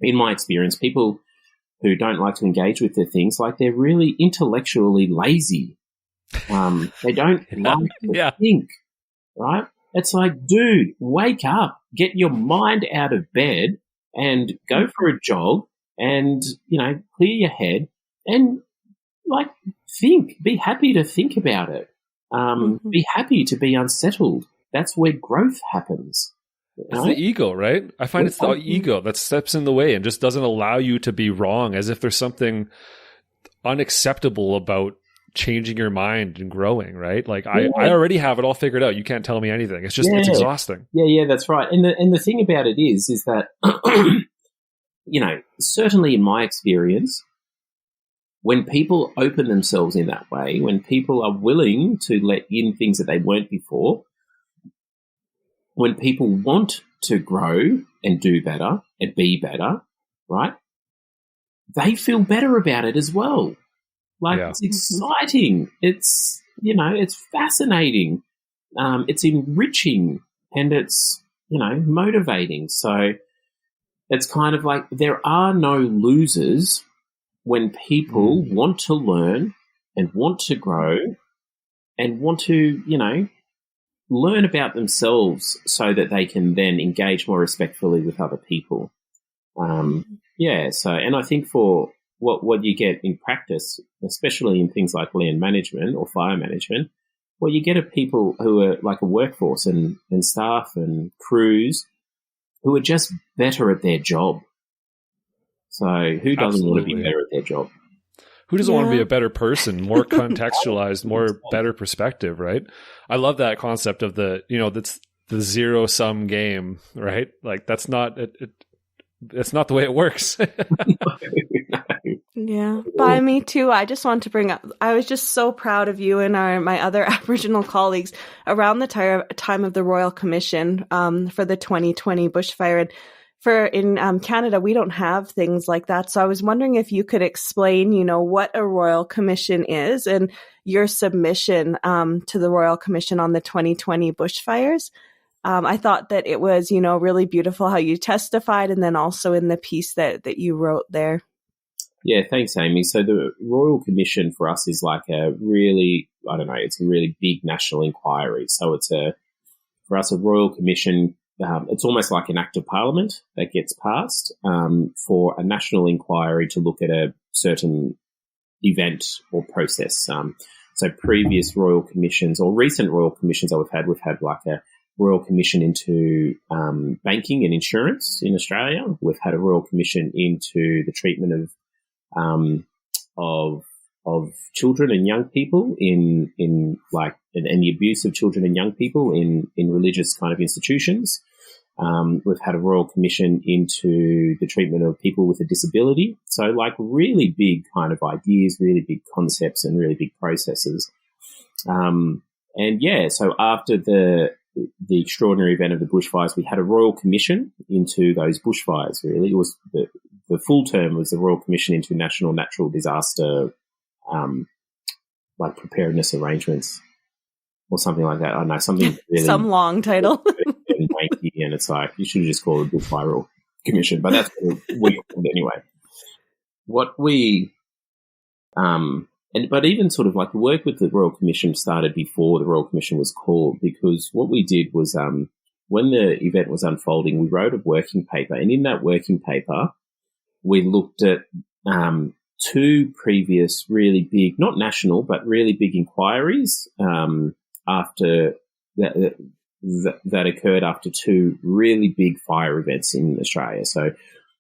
in my experience, people who don't like to engage with their things, like they're really intellectually lazy. They don't like to think, right? It's like, dude, wake up, get your mind out of bed and go for a jog and, clear your head and like think, be happy to think about it. Be happy to be unsettled. That's where growth happens. It's the ego, right? I find it's the ego that steps in the way and just doesn't allow you to be wrong, as if there's something unacceptable about changing your mind and growing, right? Like I already have it all figured out. You can't tell me anything. It's just, it's exhausting. Yeah, that's right. And the thing about it is that, certainly in my experience, when people open themselves in that way, when people are willing to let in things that they weren't before, when people want to grow and do better and be better, right, they feel better about it as well. Like, it's exciting. It's, it's fascinating. It's enriching, and it's, motivating. So it's kind of like there are no losers when people want to learn and want to grow and want to, learn about themselves so that they can then engage more respectfully with other people. And I think for what you get in practice, especially in things like land management or fire management, you get a people who are like a workforce and staff and crews who are just better at their job. So who doesn't want to be better at their job? Who doesn't want to be a better person, more contextualized, more better perspective, right? I love that concept of that's the zero-sum game, right? Like that's not it's not the way it works. Yeah, by me too. I just want to bring up, I was just so proud of you and my other Aboriginal colleagues around the time of the Royal Commission for the 2020 bushfire. And in Canada, we don't have things like that. So I was wondering if you could explain, what a Royal Commission is and your submission to the Royal Commission on the 2020 bushfires. I thought that it was, really beautiful how you testified, and then also in the piece that you wrote there. Yeah, thanks, Amy. So the Royal Commission for us is like a really, it's a really big national inquiry. So for us, a Royal Commission, it's almost like an act of parliament that gets passed for a national inquiry to look at a certain event or process. So previous Royal Commissions or recent Royal Commissions that we've had like a Royal Commission into banking and insurance in Australia. We've had a Royal Commission into the treatment of children and young people in the abuse of children and young people in religious kind of institutions. We've had a Royal Commission into the treatment of people with a disability. So like really big kind of ideas, really big concepts and really big processes. So after the extraordinary event of the bushfires, we had a Royal Commission into those bushfires, really. It was the full term was the Royal Commission into National Natural Disaster preparedness arrangements or something like that. I don't know, something really... Some long title. And it's like, you should just call it the Bushfire Commission, but that's what we called it anyway. What we... But even sort of like the work with the Royal Commission started before the Royal Commission was called, because what we did was when the event was unfolding, we wrote a working paper, and in that working paper, we looked at two previous really big, not national, but really big inquiries after that occurred after two really big fire events in Australia. So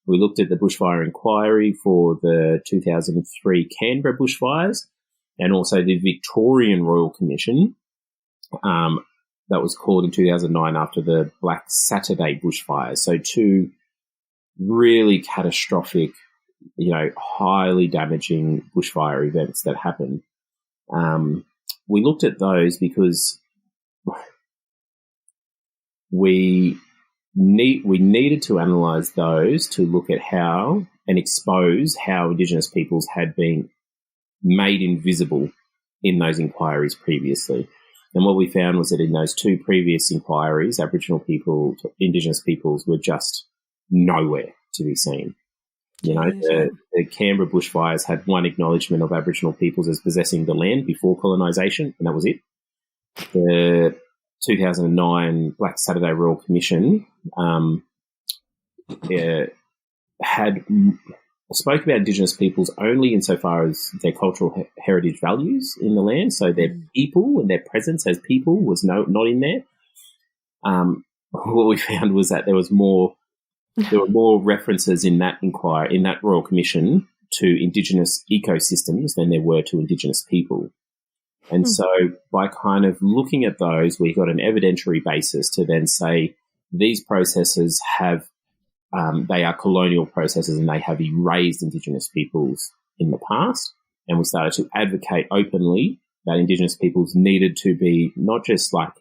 we looked at the bushfire inquiry for the 2003 Canberra bushfires and also the Victorian Royal Commission that was called in 2009 after the Black Saturday bushfires. So two really catastrophic, highly damaging bushfire events that happened. We looked at those because we needed to analyse those to look at how and expose how Indigenous peoples had been made invisible in those inquiries previously. And what we found was that in those two previous inquiries, Aboriginal people, Indigenous peoples were just nowhere to be seen. The Canberra bushfires had one acknowledgement of Aboriginal peoples as possessing the land before colonisation, and that was it. The 2009 Black Saturday Royal Commission spoke about Indigenous peoples only insofar as their cultural heritage values in the land, so their people and their presence as people was not in there. What we found was that there were more references in that inquiry, in that Royal Commission, to Indigenous ecosystems than there were to Indigenous people. And so by kind of looking at those, we got an evidentiary basis to then say these processes have, they are colonial processes and they have erased Indigenous peoples in the past. And we started to advocate openly that Indigenous peoples needed to be not just like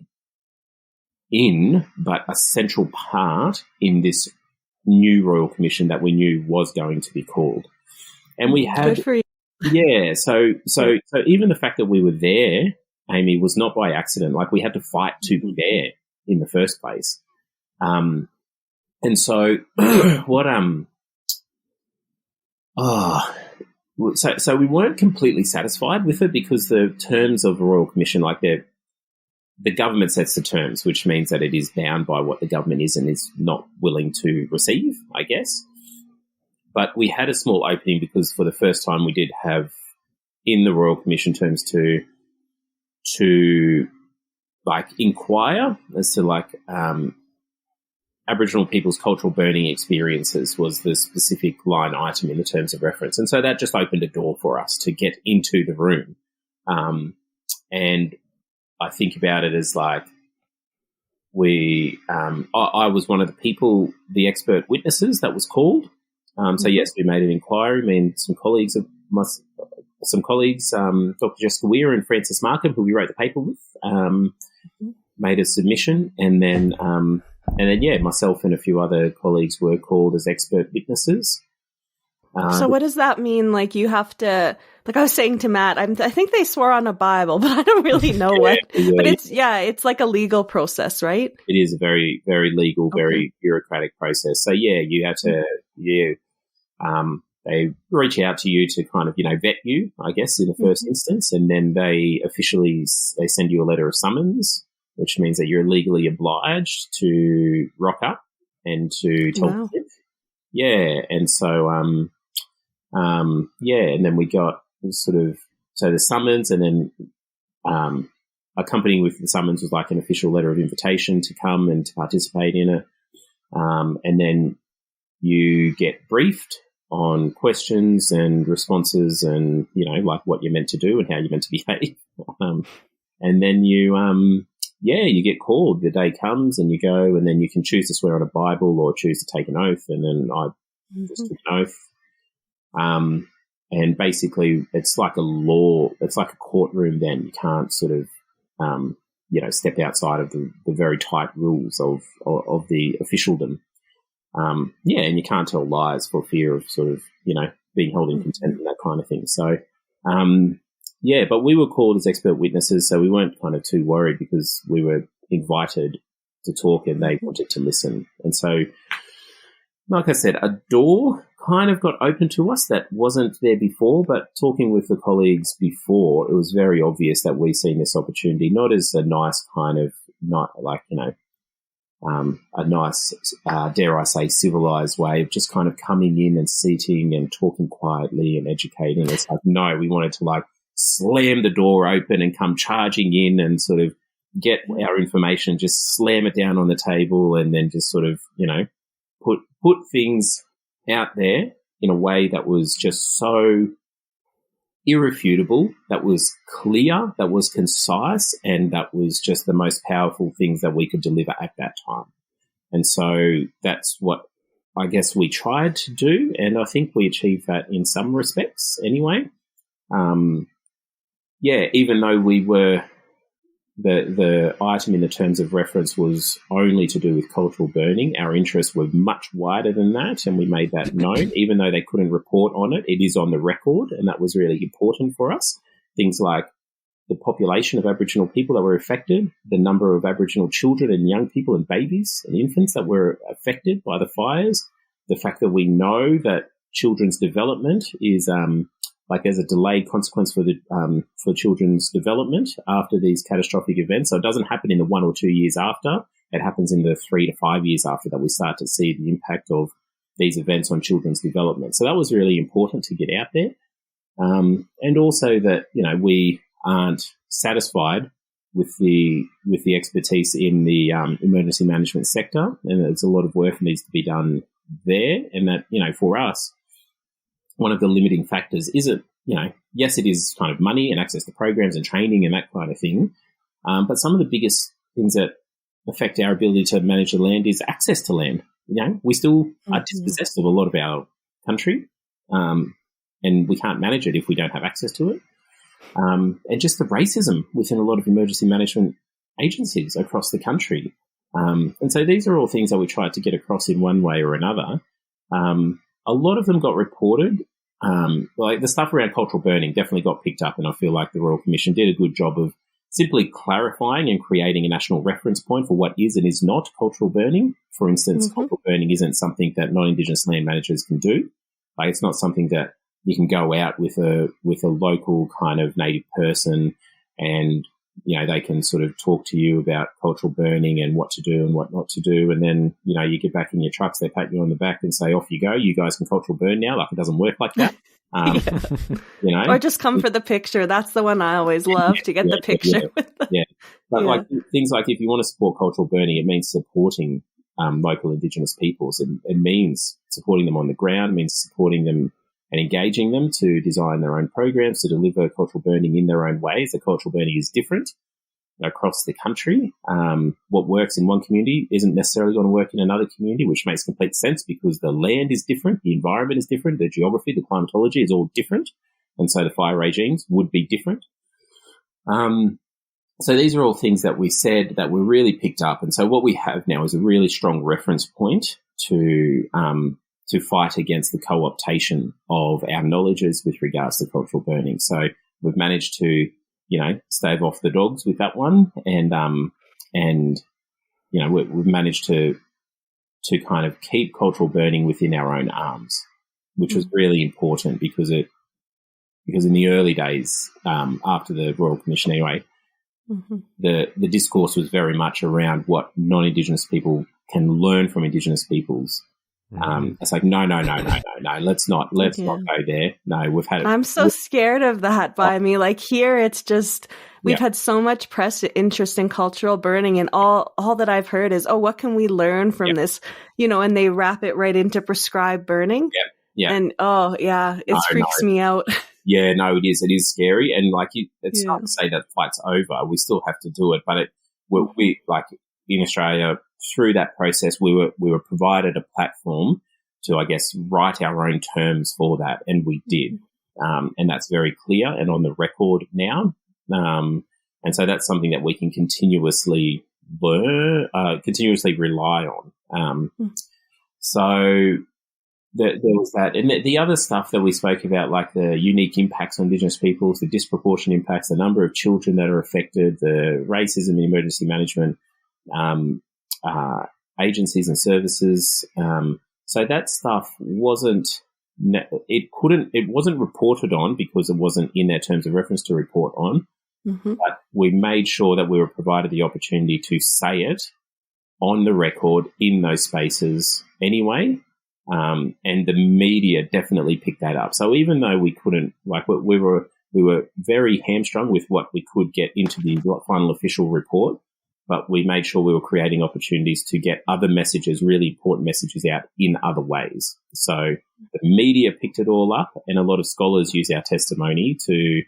but a central part in this new Royal Commission that we knew was going to be called. And we had, good for you. Yeah, so even the fact that we were there, Amy, was not by accident. Like, we had to fight to be there in the first place. And so so we weren't completely satisfied with it because the terms of the Royal Commission, like the government sets the terms, which means that it is bound by what the government is and is not willing to receive, I guess. But we had a small opening because for the first time we did have in the Royal Commission terms to like inquire as to like Aboriginal people's cultural burning experiences was the specific line item in the terms of reference. And so that just opened a door for us to get into the room. And I think about it as like I was one of the people, the expert witnesses that was called. So yes, we made an inquiry. Me and some colleagues, Dr. Jessica Weir and Francis Markham, who we wrote the paper with, made a submission, and then myself and a few other colleagues were called as expert witnesses. So what does that mean? Like, you have to, like I was saying to Matt, I think they swore on a Bible, but I don't really know what. But it's like a legal process, right? It is a very, very legal, very bureaucratic process. So yeah, you have to, they reach out to you to kind of, vet you, I guess, in the first instance, and then they send you a letter of summons, which means that you're legally obliged to rock up and to tell the truth. Yeah, and so and then we got so the summons, and then accompanying with the summons was like an official letter of invitation to come and to participate in it, and then you get briefed on questions and responses, and like what you're meant to do and how you're meant to behave, and then you get called. The day comes and you go, and then you can choose to swear on a Bible or choose to take an oath. And then I just took an oath. And basically it's like a law. It's like a courtroom then. You can't sort of, step outside of the very tight rules of the officialdom. And you can't tell lies for fear of sort of, being held in contempt and that kind of thing. So, but we were called as expert witnesses, so we weren't kind of too worried because we were invited to talk and they wanted to listen. And so, like I said, a door kind of got open to us that wasn't there before, but talking with the colleagues before, it was very obvious that we seen this opportunity not as a nice kind of, not like, a nice, dare I say, civilized way of just kind of coming in and sitting and talking quietly and educating. It's like, no, we wanted to like slam the door open and come charging in and sort of get our information, just slam it down on the table, and then just sort of, put things out there in a way that was just so irrefutable, that was clear, that was concise, and that was just the most powerful things that we could deliver at that time. And so that's what I guess we tried to do, and I think we achieved that in some respects anyway. Even though we were the item in the terms of reference was only to do with cultural burning, our interests were much wider than that, and we made that known. Even though they couldn't report on it, it is on the record, and that was really important for us. Things like the population of Aboriginal people that were affected, the number of Aboriginal children and young people and babies and infants that were affected by the fires, the fact that we know that children's development is there's a delayed consequence for children's development after these catastrophic events. So it doesn't happen in the 1 or 2 years after. It happens in the 3 to 5 years after that we start to see the impact of these events on children's development. So that was really important to get out there. And also that, we aren't satisfied with the expertise in the emergency management sector, and there's a lot of work that needs to be done there. And that, for us, one of the limiting factors isn't, yes, it is kind of money and access to programs and training and that kind of thing. But some of the biggest things that affect our ability to manage the land is access to land. We still are dispossessed of a lot of our country, and we can't manage it if we don't have access to it. And just the racism within a lot of emergency management agencies across the country. And so these are all things that we tried to get across in one way or another. A lot of them got reported. Like the stuff around cultural burning definitely got picked up, and I feel like the Royal Commission did a good job of simply clarifying and creating a national reference point for what is and is not cultural burning. For instance, cultural burning isn't something that non-Indigenous land managers can do. Like it's not something that you can go out with a local kind of native person and, they can sort of talk to you about cultural burning and what to do and what not to do. And then, you get back in your trucks, they pat you on the back and say, off you go. You guys can cultural burn now. Like it doesn't work like that. Or just come for the picture. That's the one I always love, to get the picture. But like things like if you want to support cultural burning, it means supporting local Indigenous peoples. It means supporting them on the ground. It means supporting them and engaging them to design their own programs to deliver cultural burning in their own ways. The cultural burning is different across the country. What works in one community isn't necessarily going to work in another community, which makes complete sense because the land is different, the environment is different, the geography, the climatology is all different, and so the fire regimes would be different. So these are all things that we said that were really picked up, and so what we have now is a really strong reference point to fight against the co-optation of our knowledges with regards to cultural burning. So we've managed to stave off the dogs with that one, and we've managed to kind of keep cultural burning within our own arms, which was really important because in the early days, after the Royal Commission anyway, the discourse was very much around what non-Indigenous people can learn from Indigenous peoples. It's like, no, let's not go there. No, we've had it. I'm so scared of that, Bhiamie. Like here, it's just, we've had so much press interest in cultural burning, and all that I've heard is, what can we learn from this? And they wrap it right into prescribed burning. And it freaks me out. Yeah, no, it is. It is scary. And like, it's not to say that the fight's over. We still have to do it. But we like in Australia, through that process, we were provided a platform to, I guess, write our own terms for that, and we did. And that's very clear and on the record now. And so that's something that we can continuously rely on. So there was that. And the other stuff that we spoke about, like the unique impacts on Indigenous peoples, the disproportionate impacts, the number of children that are affected, the racism in emergency management, agencies and services. So that stuff wasn't reported on because it wasn't in their terms of reference to report on. But we made sure that we were provided the opportunity to say it on the record in those spaces anyway. And the media definitely picked that up. So even though we couldn't, like, we were very hamstrung with what we could get into the final official report, but we made sure we were creating opportunities to get other messages, really important messages, out in other ways. So the media picked it all up, and a lot of scholars use our testimony to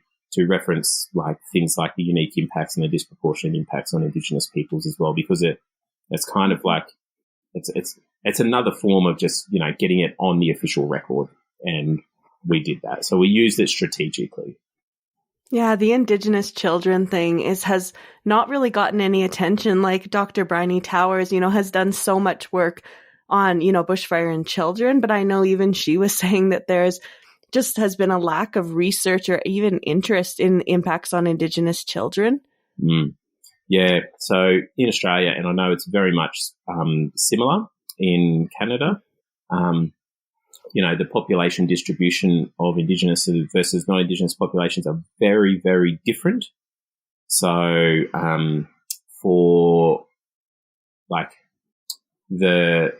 reference like things like the unique impacts and the disproportionate impacts on Indigenous peoples as well, because it's kind of like it's another form of just getting it on the official record, and we did that. So we used it strategically. Yeah, the Indigenous children thing has not really gotten any attention. Like Dr. Bryony Towers, has done so much work on, bushfire and children, but I know even she was saying that has been a lack of research or even interest in impacts on Indigenous children. Yeah, so in Australia, and I know it's very much similar in Canada, the population distribution of Indigenous versus non-Indigenous populations are very, very different. So for like the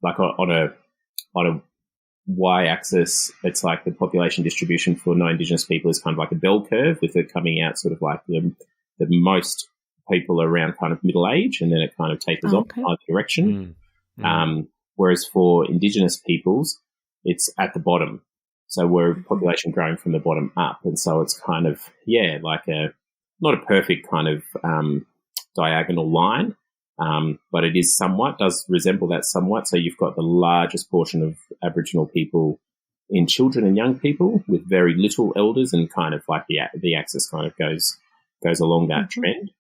like on a y-axis, it's like the population distribution for non-Indigenous people is kind of like a bell curve, with it coming out sort of like the most people around kind of middle age, and then it kind of tapers off in either direction. Whereas for Indigenous peoples, it's at the bottom. So we're a population growing from the bottom up. And so it's kind of, like not a perfect kind of diagonal line, but it is does resemble that somewhat. So you've got the largest portion of Aboriginal people in children and young people with very little elders, and kind of like the axis kind of goes along that trend.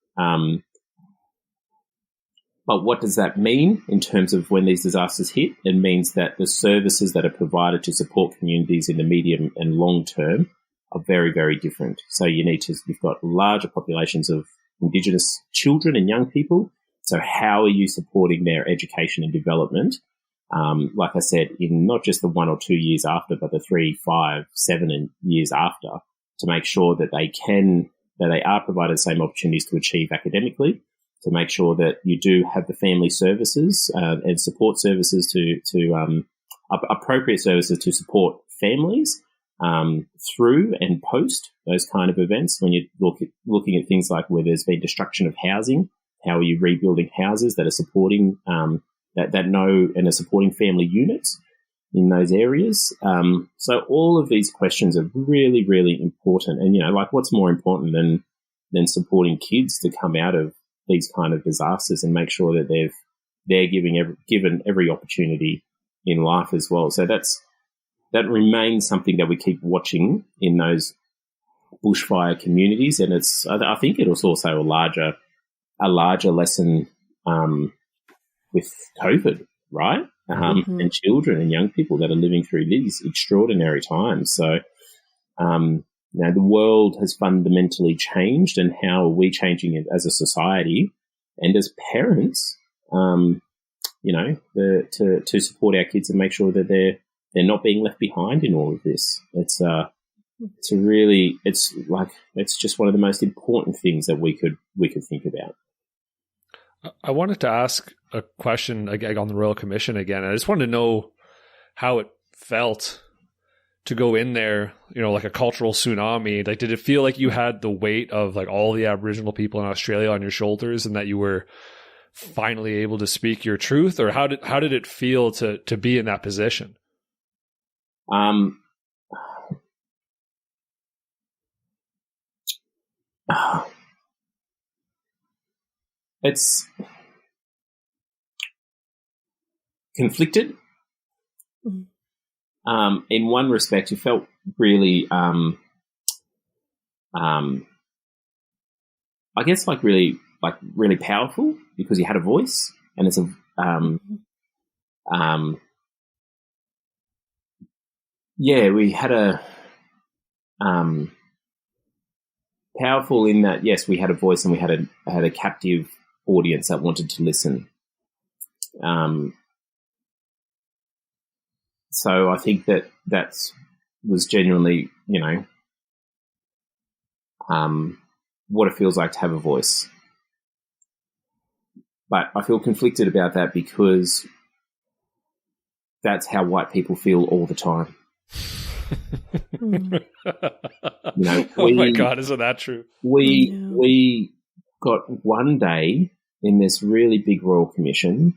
But what does that mean in terms of when these disasters hit? It means that the services that are provided to support communities in the medium and long term are very, very different. So you've got larger populations of Indigenous children and young people. So how are you supporting their education and development? Like I said, in not just the 1 or 2 years after, but the 3, 5, 7 years after, to make sure that they are provided the same opportunities to achieve academically, to make sure that you do have the family services and support services to appropriate services to support families through and post those kind of events. When you're looking at things like where there's been destruction of housing, how are you rebuilding houses that are supporting that know and are supporting family units in those areas? So all of these questions are really, really important. And, like, what's more important than supporting kids to come out of these kind of disasters and make sure that they're given every opportunity in life as well. So that remains something that we keep watching in those bushfire communities. And I think it was also a larger lesson with COVID, right? And children and young people that are living through these extraordinary times. So, the world has fundamentally changed, and how are we changing it as a society and as parents, to support our kids and make sure that they're not being left behind in all of this. It's just one of the most important things that we could think about. I wanted to ask a question again on the Royal Commission again. I just wanted to know how it felt to go in there, like a cultural tsunami. Like, did it feel like you had the weight of like all the Aboriginal people in Australia on your shoulders, and that you were finally able to speak your truth? Or how did it feel to be in that position? It's conflicted. In one respect, you felt really, I guess, really powerful because you had a voice, and it's we had a powerful in that, yes, we had a voice and we had a captive audience that wanted to listen. So I think that was genuinely, what it feels like to have a voice. But I feel conflicted about that because that's how white people feel all the time. Oh my God, isn't that true? We got one day in this really big Royal Commission,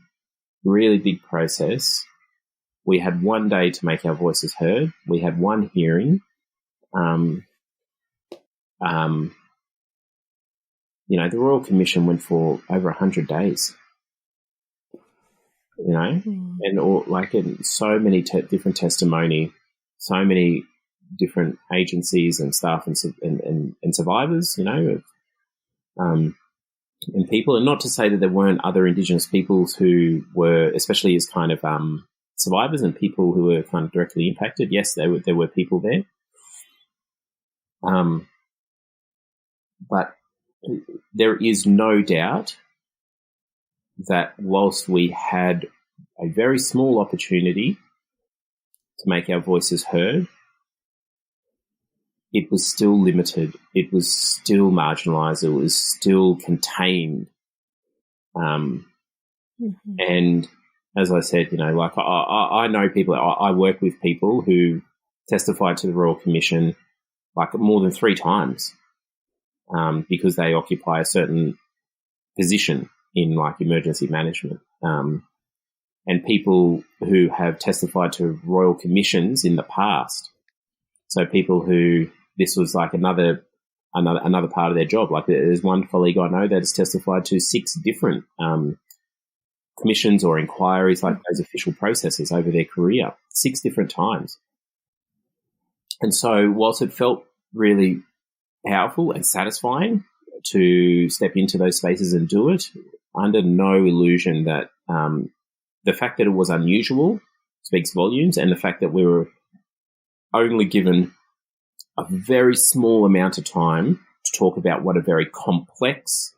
really big process. We had one day to make our voices heard. We had one hearing. The Royal Commission went for over 100 days. And so many different testimony, so many different agencies and staff and survivors, and people. And not to say that there weren't other Indigenous peoples who were, especially as kind of survivors and people who were kind of directly impacted. Yes, there were people there. But there is no doubt that whilst we had a very small opportunity to make our voices heard, it was still limited. It was still marginalised. It was still contained. And as I said, I know people. I work with people who testified to the Royal Commission more than 3 times because they occupy a certain position in emergency management. and people who have testified to royal commissions in the past. So people who this was like another part of their job. Like there's one colleague I know that has testified to 6 different commissions or inquiries, like those official processes over their career, 6 different times. And so whilst it felt really powerful and satisfying to step into those spaces and do it, under no illusion that the fact that it was unusual speaks volumes, and the fact that we were only given a very small amount of time to talk about what are very complex,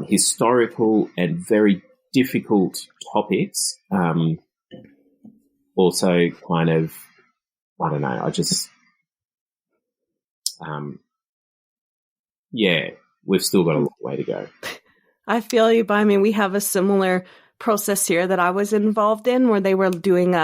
historical and very difficult topics, also kind of, I don't know, we've still got a long way to go. I feel you, but I mean, we have a similar process here that I was involved in, where they were doing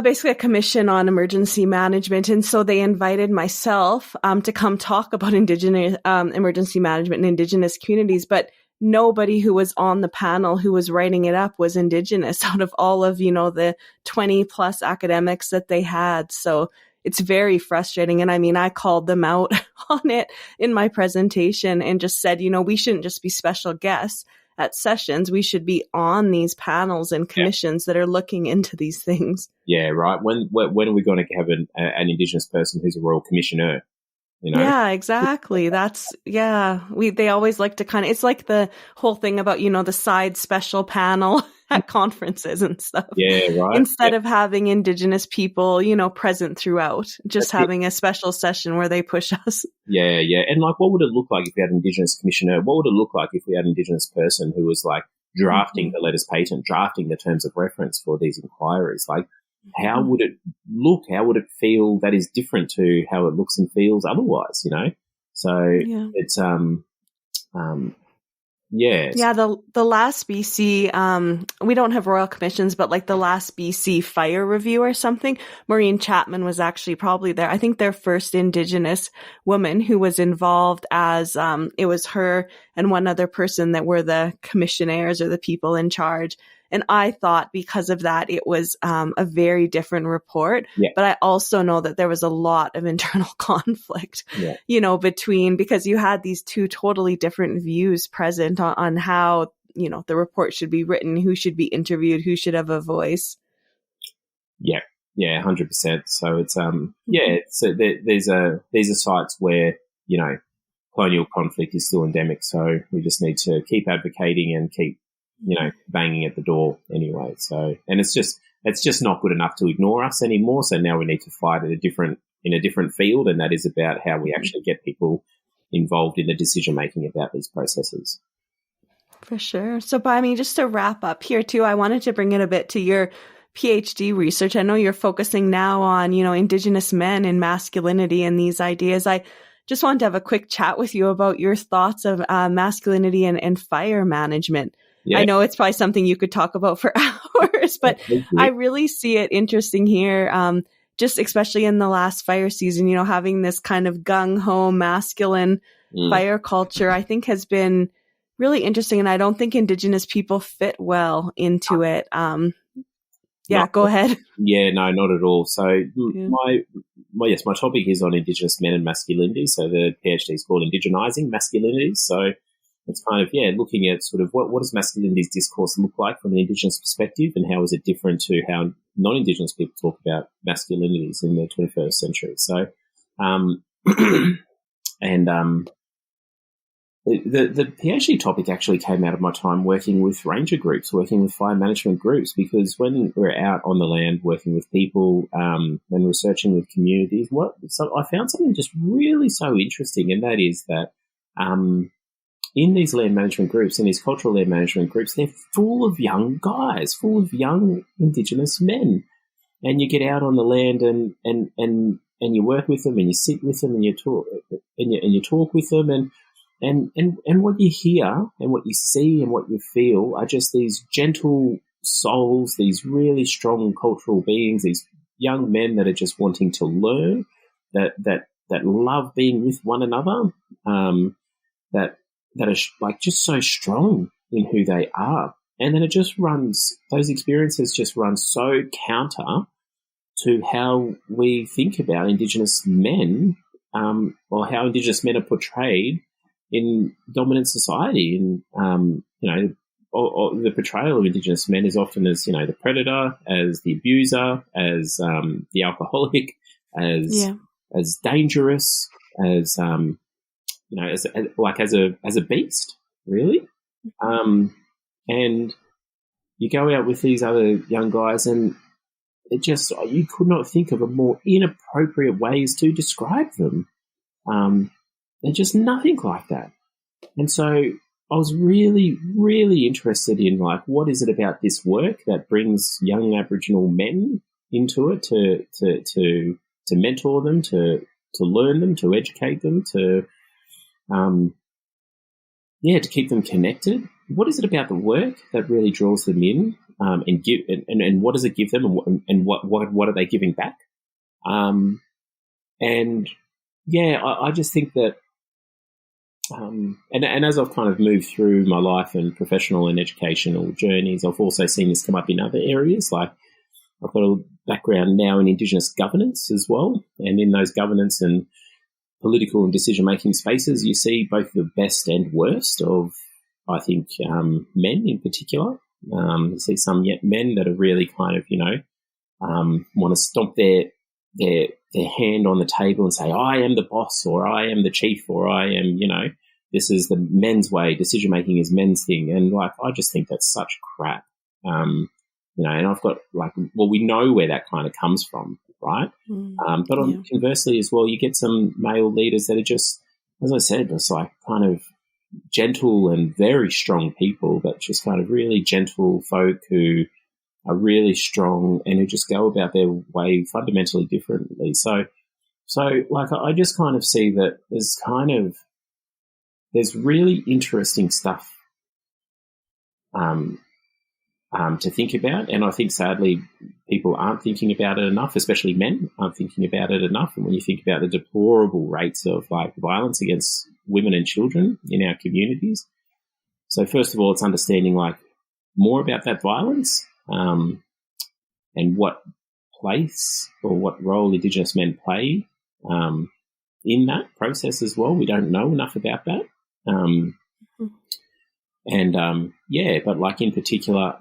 basically a commission on emergency management. And so they invited myself to come talk about Indigenous emergency management in Indigenous communities. But nobody who was on the panel who was writing it up was Indigenous out of all of, the 20 plus academics that they had. So it's very frustrating. And I mean, I called them out on it in my presentation and just said, we shouldn't just be special guests at sessions. We should be on these panels and commissions that are looking into these things. Yeah, right. When are we going to have an Indigenous person who's a Royal Commissioner? Yeah, exactly. They always like to it's like the whole thing about, the side special panel at conferences and stuff. Yeah, right. Instead of having Indigenous people, present throughout, just having a special session where they push us. Yeah. And like, what would it look like if we had an Indigenous Commissioner? What would it look like if we had an Indigenous person who was like drafting the letters patent, drafting the terms of reference for these inquiries? Like, how would it look? How would it feel that is different to how it looks and feels otherwise, So it's, Yeah, the last BC, we don't have royal commissions, but like the last BC fire review or something, Maureen Chapman was actually probably there. I think their first Indigenous woman who was involved as, it was her and one other person that were the commissionaires or the people in charge. And I thought because of that, it was a very different report. Yeah. But I also know that there was a lot of internal conflict, because you had these 2 totally different views present on how, the report should be written, who should be interviewed, who should have a voice. Yeah. Yeah, 100%. So it's, so these are sites where, colonial conflict is still endemic. So we just need to keep advocating and keep, banging at the door anyway. So, and it's just not good enough to ignore us anymore. So now we need to fight in a different field, and that is about how we actually get people involved in the decision making about these processes. For sure. So, Bhiamie, just to wrap up here too, I wanted to bring it a bit to your PhD research. I know you're focusing now on, Indigenous men and masculinity and these ideas. I just wanted to have a quick chat with you about your thoughts of masculinity and fire management. Yeah. I know it's probably something you could talk about for hours, but I really see it interesting here, just especially in the last fire season, having this kind of gung-ho masculine fire culture, I think has been really interesting. And I don't think Indigenous people fit well into it. Go ahead. Yeah, no, not at all. So my topic is on Indigenous men and masculinity. So the PhD is called Indigenizing Masculinities. So it's kind of, looking at sort of what does masculinities discourse look like from an Indigenous perspective, and how is it different to how non-Indigenous people talk about masculinities in the 21st century. So, the PhD topic actually came out of my time working with ranger groups, working with fire management groups, because when we're out on the land working with people and researching with communities, I found something just really so interesting, and that is that in these land management groups, in these cultural land management groups, they're full of young guys, full of young Indigenous men. And you get out on the land and you work with them, and you sit with them, and you talk with them, and what you hear and what you see and what you feel are just these gentle souls, these really strong cultural beings, these young men that are just wanting to learn, that love being with one another, that are like just so strong in who they are. And then those experiences just run so counter to how we think about Indigenous men, or how Indigenous men are portrayed in dominant society. And, or the portrayal of Indigenous men is often as, the predator, as the abuser, as the alcoholic, as dangerous, as as a beast, really. And you go out with these other young guys, and you could not think of a more inappropriate ways to describe them. They're just nothing like that. And so I was really, really interested in, what is it about this work that brings young Aboriginal men into it to mentor them, to learn them, to educate them, to keep them connected. What is it about the work that really draws them in, and what does it give them, and what are they giving back? I just think that, and as I've kind of moved through my life and professional and educational journeys, I've also seen this come up in other areas. Like, I've got a background now in Indigenous governance as well, and in those governance and political and decision-making spaces, you see both the best and worst of, I think, men in particular. You see some men that are really kind of, want to stomp their hand on the table and say, I am the boss, or I am the chief, or I am, this is the men's way. Decision-making is men's thing. And, I just think that's such crap. And I've got, we know where that kind of comes from, right? But conversely as well, you get some male leaders that are just, as I said, just kind of gentle and very strong people, but just kind of really gentle folk who are really strong and who just go about their way fundamentally differently. So I just kind of see that there's really interesting stuff to think about, and I think sadly people aren't thinking about it enough, especially men aren't thinking about it enough. And when you think about the deplorable rates of violence against women and children in our communities, so first of all, it's understanding more about that violence, and what place or what role Indigenous men play in that process as well. We don't know enough about that. But in particular,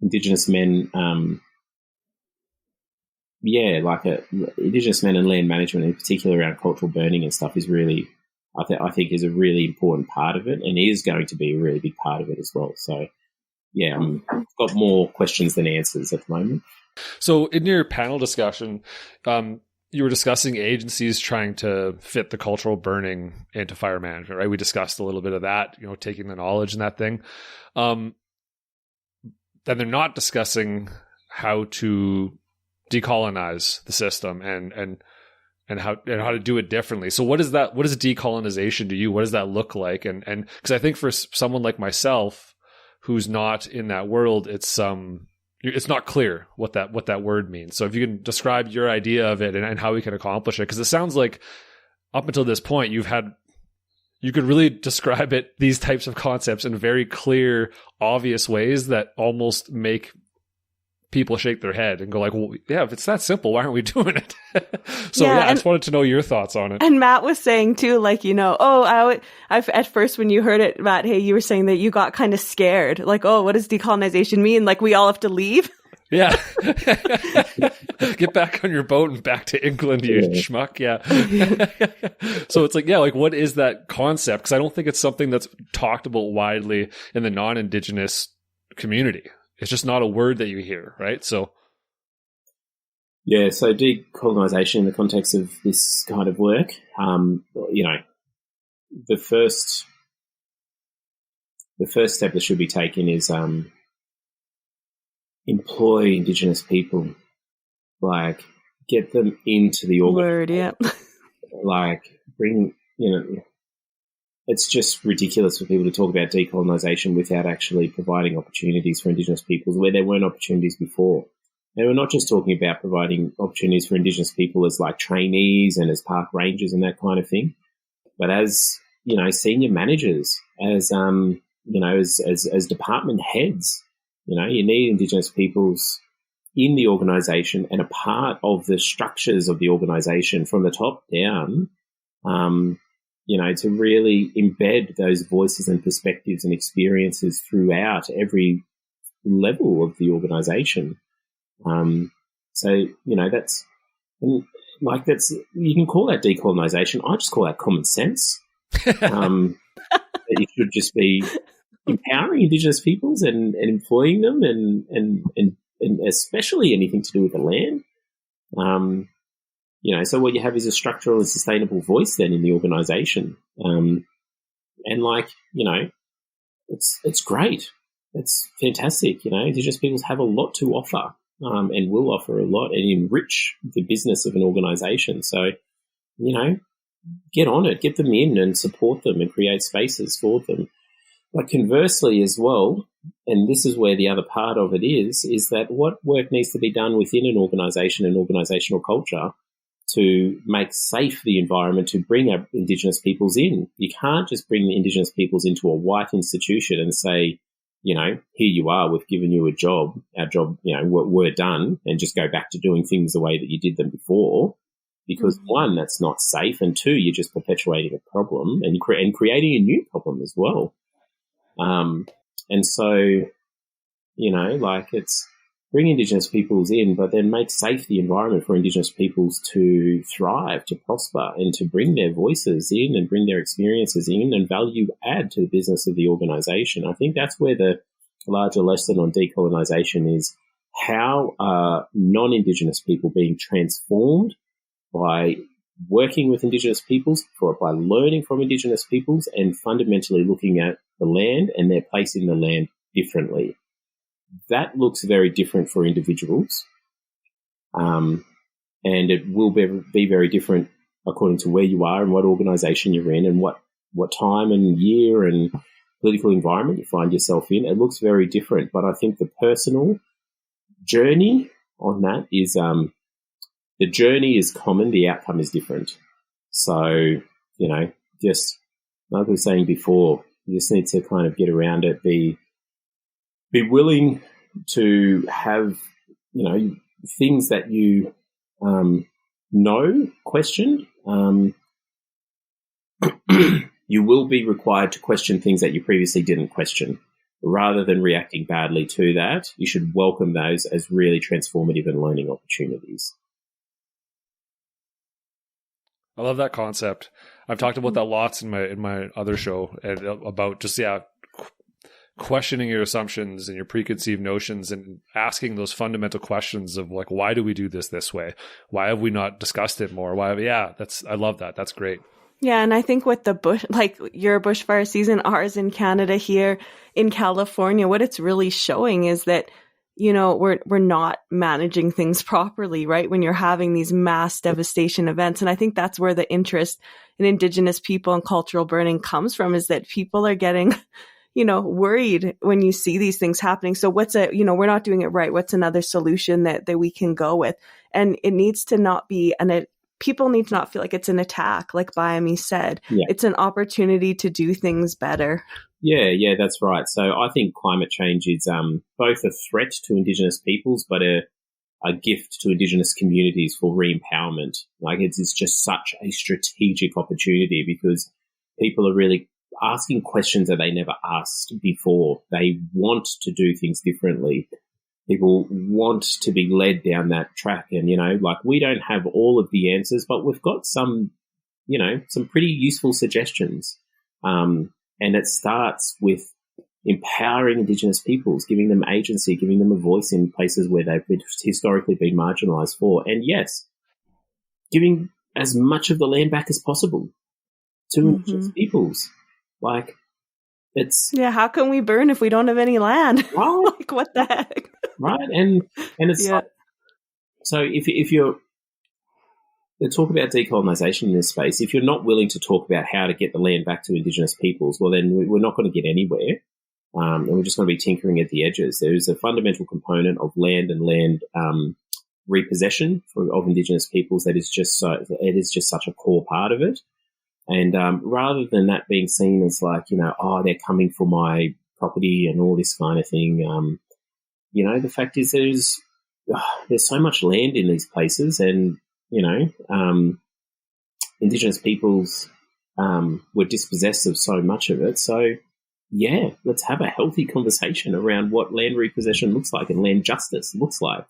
Indigenous men, Indigenous men and land management, in particular around cultural burning and stuff, is really, I think, is a really important part of it, and is going to be a really big part of it as well. So, I've got more questions than answers at the moment. So, in your panel discussion, you were discussing agencies trying to fit the cultural burning into fire management, right? We discussed a little bit of that, taking the knowledge and that thing. Then they're not discussing how to decolonize the system and how to do it differently. So what is that? What is decolonization to you? What does that look like? And because I think for someone like myself who's not in that world, it's not clear what that word means. So if you can describe your idea of it and how we can accomplish it, because it sounds like up until this point you could really describe these types of concepts in very clear, obvious ways that almost make people shake their head and go well, yeah, if it's that simple, why aren't we doing it? I just wanted to know your thoughts on it. And Matt was saying too, I've at first when you heard it, Matt, hey, you were saying that you got kind of scared, what does decolonization mean? We all have to leave? Yeah. Get back on your boat and back to England, you schmuck. Yeah. So it's what is that concept? Because I don't think it's something that's talked about widely in the non-Indigenous community. It's just not a word that you hear, right? So, so decolonization in the context of this kind of work, the first step that should be taken is employ Indigenous people, get them into the organization. Bring, it's just ridiculous for people to talk about decolonization without actually providing opportunities for Indigenous peoples where there weren't opportunities before. And we're not just talking about providing opportunities for Indigenous people as trainees and as park rangers and that kind of thing, but as, senior managers, as as department heads, you need Indigenous peoples in the organisation and a part of the structures of the organisation from the top down, to really embed those voices and perspectives and experiences throughout every level of the organisation. That's you can call that decolonisation. I just call that common sense. That you should just be empowering Indigenous peoples and employing them and especially anything to do with the land. So what you have is a structural and sustainable voice then in the organisation. It's great. It's fantastic. Indigenous peoples have a lot to offer and will offer a lot and enrich the business of an organisation. So, get on it, get them in and support them and create spaces for them. But conversely as well, and this is where the other part of it is that what work needs to be done within an organisation and organisational culture to make safe the environment to bring Indigenous peoples in. You can't just bring the Indigenous peoples into a white institution and say, here you are, we've given you a job, our job, we're done, and just go back to doing things the way that you did them before. Because one, that's not safe, and two, you're just perpetuating a problem and creating a new problem as well. It's bring Indigenous peoples in, but then make safe the environment for Indigenous peoples to thrive, to prosper, and to bring their voices in and bring their experiences in and value add to the business of the organisation. I think that's where the larger lesson on decolonisation is: how are non-Indigenous people being transformed by working with Indigenous peoples, by learning from Indigenous peoples, and fundamentally looking at the land and their place in the land differently. That looks very different for individuals, and it will be very different according to where you are and what organisation you're in and what time and year and political environment you find yourself in. It looks very different, but I think the personal journey on that is the journey is common, the outcome is different. So, just like I was saying before, you just need to kind of get around it, be willing to have, things that you know questioned. You will be required to question things that you previously didn't question. Rather than reacting badly to that, you should welcome those as really transformative and learning opportunities. I love that concept. I've talked about that lots in my other show, and about just questioning your assumptions and your preconceived notions and asking those fundamental questions of like, why do we do this way? Why have we not discussed it more? I love that. That's great. Yeah, and I think with the bush, like your bushfire season, ours in Canada, here in California, what it's really showing is that, we're not managing things properly, right? When you're having these mass devastation events. And I think that's where the interest in Indigenous people and cultural burning comes from, is that people are getting, worried when you see these things happening. So we're not doing it right. What's another solution that we can go with? And it needs to not be people need to not feel like it's an attack, like Bhiamie said. Yeah. It's an opportunity to do things better. Yeah, that's right. So I think climate change is both a threat to Indigenous peoples, but a gift to Indigenous communities for re-empowerment. Like it's just such a strategic opportunity because people are really asking questions that they never asked before. They want to do things differently. People want to be led down that track. And, we don't have all of the answers, but we've got some pretty useful suggestions. And it starts with empowering Indigenous peoples, giving them agency, giving them a voice in places where they've historically been marginalised for. And yes, giving as much of the land back as possible to Indigenous peoples. Like, it's... Yeah, how can we burn if we don't have any land? Right. Like, what the heck? Right, and it's like, so if you're talk about decolonisation in this space, if you're not willing to talk about how to get the land back to Indigenous peoples, well, then we're not going to get anywhere, and we're just going to be tinkering at the edges. There is a fundamental component of land and land repossession of Indigenous peoples that is just such a core part of it. And rather than that being seen as like, oh, they're coming for my property and all this kind of thing, the fact is there's so much land in these places, and, Indigenous peoples were dispossessed of so much of it. So, yeah, let's have a healthy conversation around what land repossession looks like and land justice looks like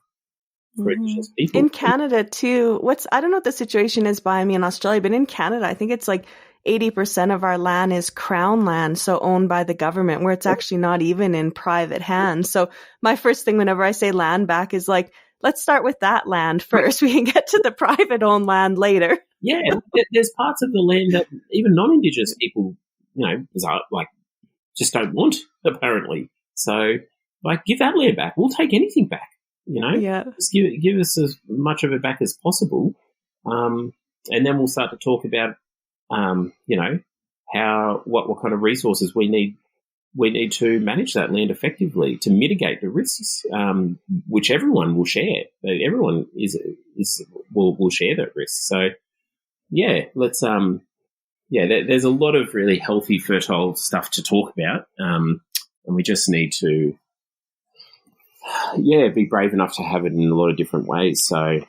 for Indigenous people. In Canada, too, I don't know what the situation is by me in Australia, but in Canada, I think it's like 80% of our land is crown land, so owned by the government, where it's actually not even in private hands. So my first thing whenever I say land back is like, let's start with that land first. We can get to the private owned land later. Yeah, there's parts of the land that even non-Indigenous people, just don't want, apparently. So, give that land back. We'll take anything back, Yeah. Just give us as much of it back as possible. And then we'll start to talk about, what kind of resources we need to manage that land effectively to mitigate the risks, which everyone will share. Everyone will share that risk. So, yeah, let's there's a lot of really healthy, fertile stuff to talk about, and we just need to, be brave enough to have it in a lot of different ways. So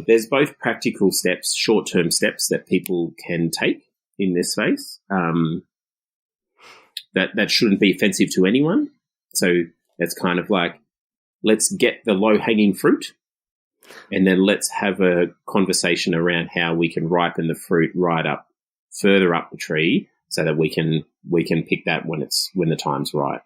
there's both practical steps, short-term steps that people can take in this space that shouldn't be offensive to anyone. So that's kind of like, let's get the low-hanging fruit, and then let's have a conversation around how we can ripen the fruit further up the tree, so that we can pick that when the time's right.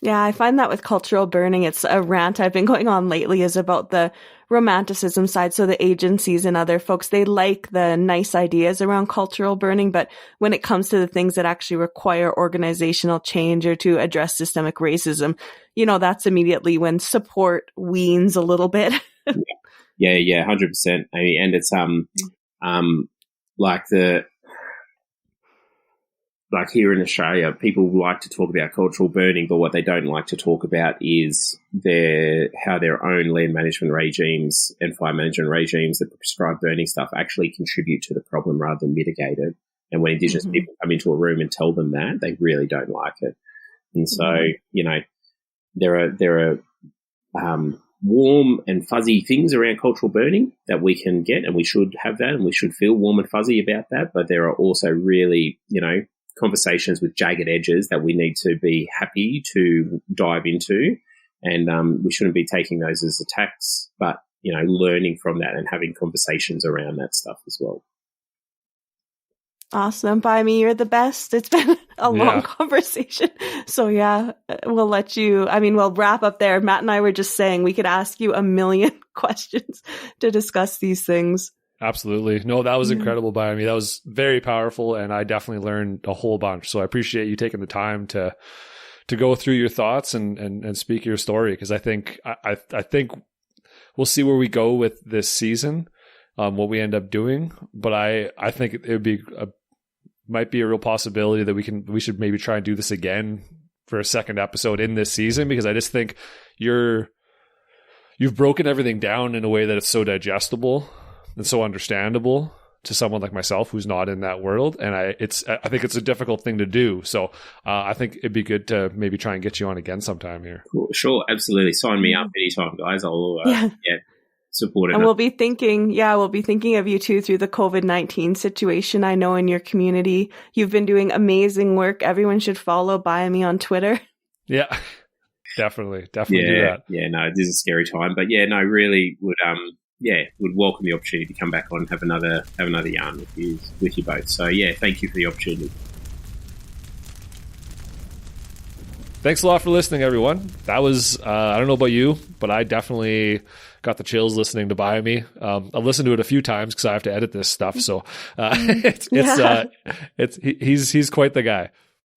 Yeah, I find that with cultural burning, it's a rant I've been going on lately is about the romanticism side. So the agencies and other folks, they like the nice ideas around cultural burning, but when it comes to the things that actually require organizational change or to address systemic racism, that's immediately when support weans a little bit. Yeah, 100%. I mean, and it's like here in Australia, people like to talk about cultural burning, but what they don't like to talk about is how their own land management regimes and fire management regimes that prescribe burning stuff actually contribute to the problem rather than mitigate it. And when Indigenous people come into a room and tell them that, they really don't like it. And so, there are warm and fuzzy things around cultural burning that we can get, and we should have that, and we should feel warm and fuzzy about that. But there are also really, conversations with jagged edges that we need to be happy to dive into, and we shouldn't be taking those as attacks, but learning from that and having conversations around that stuff as well. Awesome. Bhiamie, you're the best. It's been a long conversation. So we'll we'll wrap up there. Matt and I were just saying we could ask you a million questions to discuss these things. Absolutely. No, that was incredible, Bhiamie. That was very powerful, and I definitely learned a whole bunch. So I appreciate you taking the time to go through your thoughts and speak your story, because I think we'll see where we go with this season, what we end up doing. But I think it would might be a real possibility that we should maybe try and do this again for a second episode in this season, because I just think you've broken everything down in a way that it's so digestible and so understandable to someone like myself who's not in that world. And I think it's a difficult thing to do. So I think it'd be good to maybe try and get you on again sometime here. Cool. Sure. Absolutely. Sign me up anytime, guys. I'll support it. And we'll be thinking of you too through the COVID-19 situation. I know in your community, you've been doing amazing work. Everyone should follow Bhiamie on Twitter. Yeah, definitely do that. Yeah, no, it is a scary time, but really would welcome the opportunity to come back on, have another yarn with you both. So thank you for the opportunity. Thanks a lot for listening, everyone. That was I don't know about you, but I definitely got the chills listening to Bhiamie. I've listened to it a few times because I have to edit this stuff. So he's quite the guy.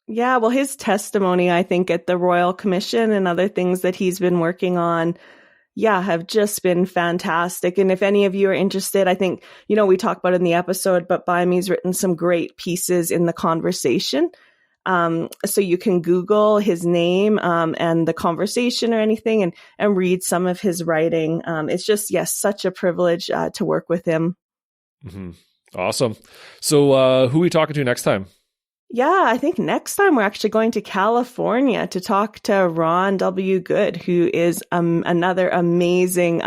Yeah, well, his testimony, I think, at the Royal Commission and other things that he's been working on, have just been fantastic. And if any of you are interested, I think, we talked about it in the episode, but Bhiamie's written some great pieces in the conversation. So you can Google his name and the conversation or anything and read some of his writing. It's just, such a privilege to work with him. Mm-hmm. Awesome. So who are we talking to next time? Yeah, I think next time we're actually going to California to talk to Ron W. Good, who is another amazing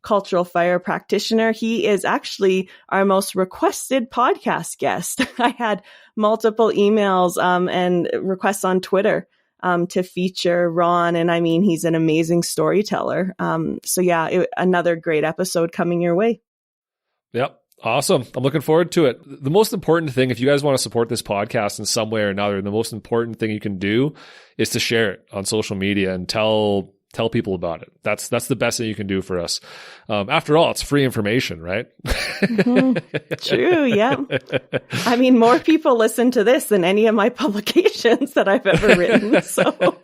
cultural fire practitioner. He is actually our most requested podcast guest. I had multiple emails and requests on Twitter to feature Ron. And I mean, he's an amazing storyteller. So yeah, another great episode coming your way. Yep. Awesome. I'm looking forward to it. The most important thing, if you guys want to support this podcast in some way or another, the most important thing you can do is to share it on social media and tell people about it. That's the best thing you can do for us. After all, it's free information, right? True. Yeah. I mean, more people listen to this than any of my publications that I've ever written. So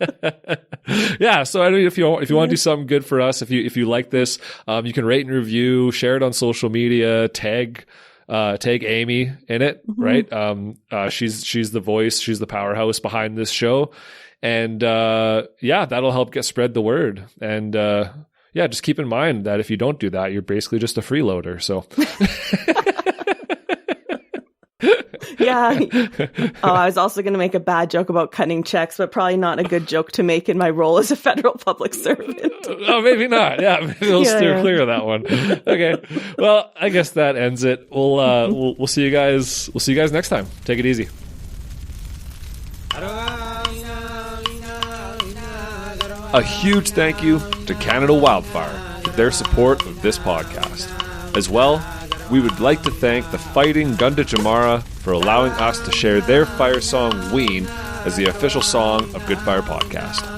yeah. So I mean, if you want to do something good for us, if you like this, you can rate and review, share it on social media, tag Amy in it, right? She's the voice, she's the powerhouse behind this show. And yeah, that'll help spread the word. And yeah, just keep in mind that if you don't do that, you're basically just a freeloader. So yeah. Oh, I was also going to make a bad joke about cutting checks, but probably not a good joke to make in my role as a federal public servant. Oh, maybe not. Yeah, maybe we'll steer clear of that one. Okay. Well, I guess that ends it. We'll see you guys. We'll see you guys next time. Take it easy. A huge thank you to Canada Wildfire for their support of this podcast. As well, we would like to thank the Fighting Gunditjmara for allowing us to share their fire song Ween as the official song of Good Fire Podcast.